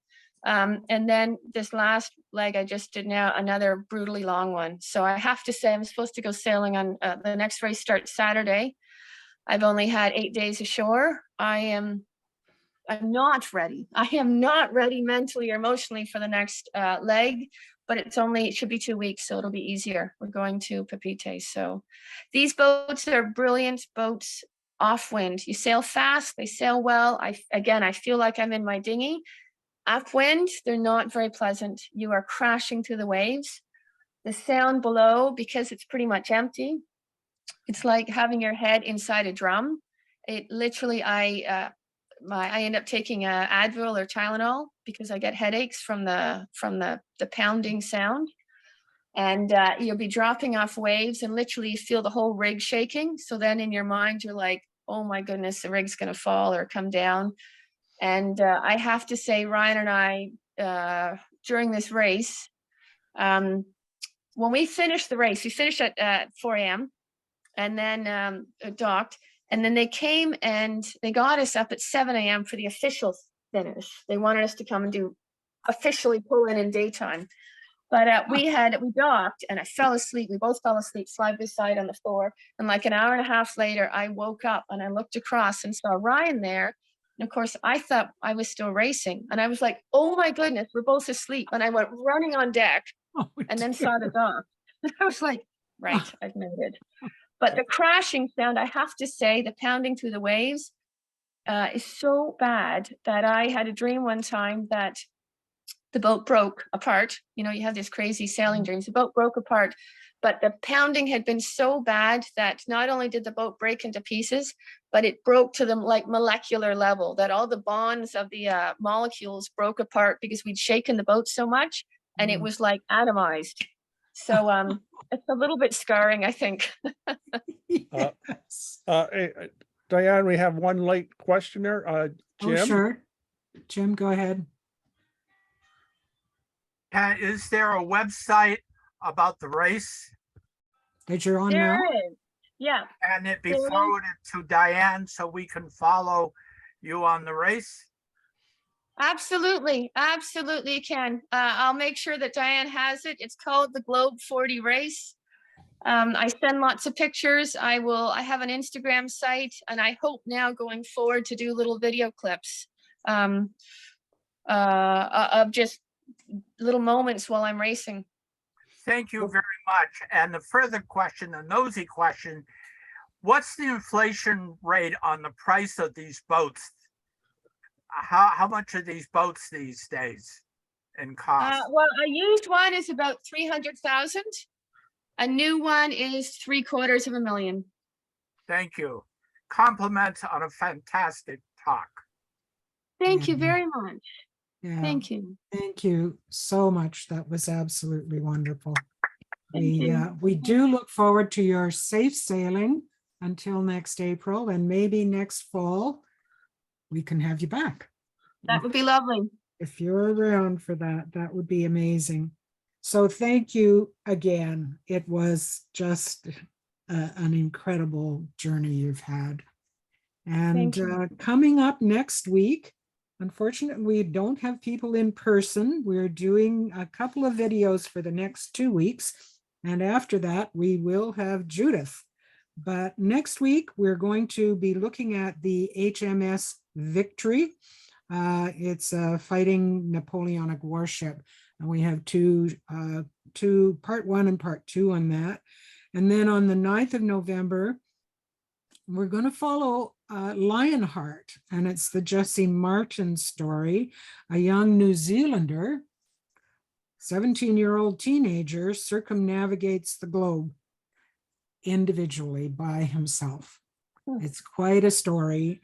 And then this last leg I just did now, another brutally long one. So I have to say I'm supposed to go sailing on the next race starts Saturday. I've only had 8 days ashore. I'm not ready. I am not ready mentally or emotionally for the next leg, but it should be 2 weeks, so it'll be easier. We're going to Papeete. So these boats are brilliant boats off wind. You sail fast, they sail well. I feel like I'm in my dinghy. Upwind, they're not very pleasant. You are crashing through the waves. The sound below, because it's pretty much empty, it's like having your head inside a drum. It literally, I end up taking a Advil or Tylenol because I get headaches from the pounding sound. And you'll be dropping off waves and literally you feel the whole rig shaking. So then in your mind, you're like, oh my goodness, the rig's going to fall or come down. And I have to say, Ryan and I, during this race, when we finished the race, we finished at 4 a.m. and then docked. And then they came and they got us up at 7 a.m. for the official finish. They wanted us to come and officially pull in daytime. But we docked and I fell asleep. We both fell asleep side by side on the floor. And like an hour and a half later, I woke up and I looked across and saw Ryan there. And of course, I thought I was still racing. And I was like, oh my goodness, we're both asleep. And I went running on deck and then saw the dock. And I was like, right, I've made it. But the crashing sound, I have to say, the pounding through the waves is so bad that I had a dream one time that the boat broke apart. You know, you have these crazy sailing dreams. The boat broke apart, but the pounding had been so bad that not only did the boat break into pieces, but it broke to the like molecular level, that all the bonds of the molecules broke apart because we'd shaken the boat so much and it was like atomized. So it's a little bit scarring, I think. Yes. Diane, we have one late questioner. Jim? Oh, sure. Jim, go ahead. Is there a website about the race? That you're on There now? is. Yeah. Can it be There is. forwarded to Diane so we can follow you on the race? Absolutely. Absolutely you can. I'll make sure that Diane has it. It's called the Globe 40 Race. I send lots of pictures. I have an Instagram site and I hope now going forward to do little video clips of just little moments while I'm racing. Thank you very much. And the further question, a nosy question, what's the inflation rate on the price of these boats? How much are these boats these days in cost? Well, a used one is about 300,000. A new one is $750,000. Thank you. Compliments on a fantastic talk. Thank you very much. Yeah. Thank you. Thank you so much. That was absolutely wonderful. Thank you. We do look forward to your safe sailing until next April and maybe next fall we can have you back. That would be lovely. If you're around for that, that would be amazing. So thank you again. It was just an incredible journey you've had. And Thank you. coming up next week, unfortunately, we don't have people in person. We're doing a couple of videos for the next 2 weeks. And after that, we will have Judith. But next week, we're going to be looking at the HMS Victory. It's a fighting Napoleonic warship. And we have two part 1 and part 2 on that. And then on the 9th of November, we're going to follow Lionheart, and it's the Jesse Martin story, a young New Zealander, 17-year-old teenager, circumnavigates the globe individually by himself. It's quite a story,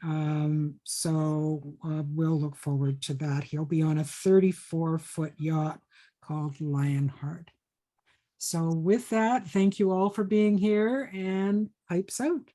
so we'll look forward to that. He'll be on a 34-foot yacht called Lionheart. So with that, thank you all for being here, and pipes out.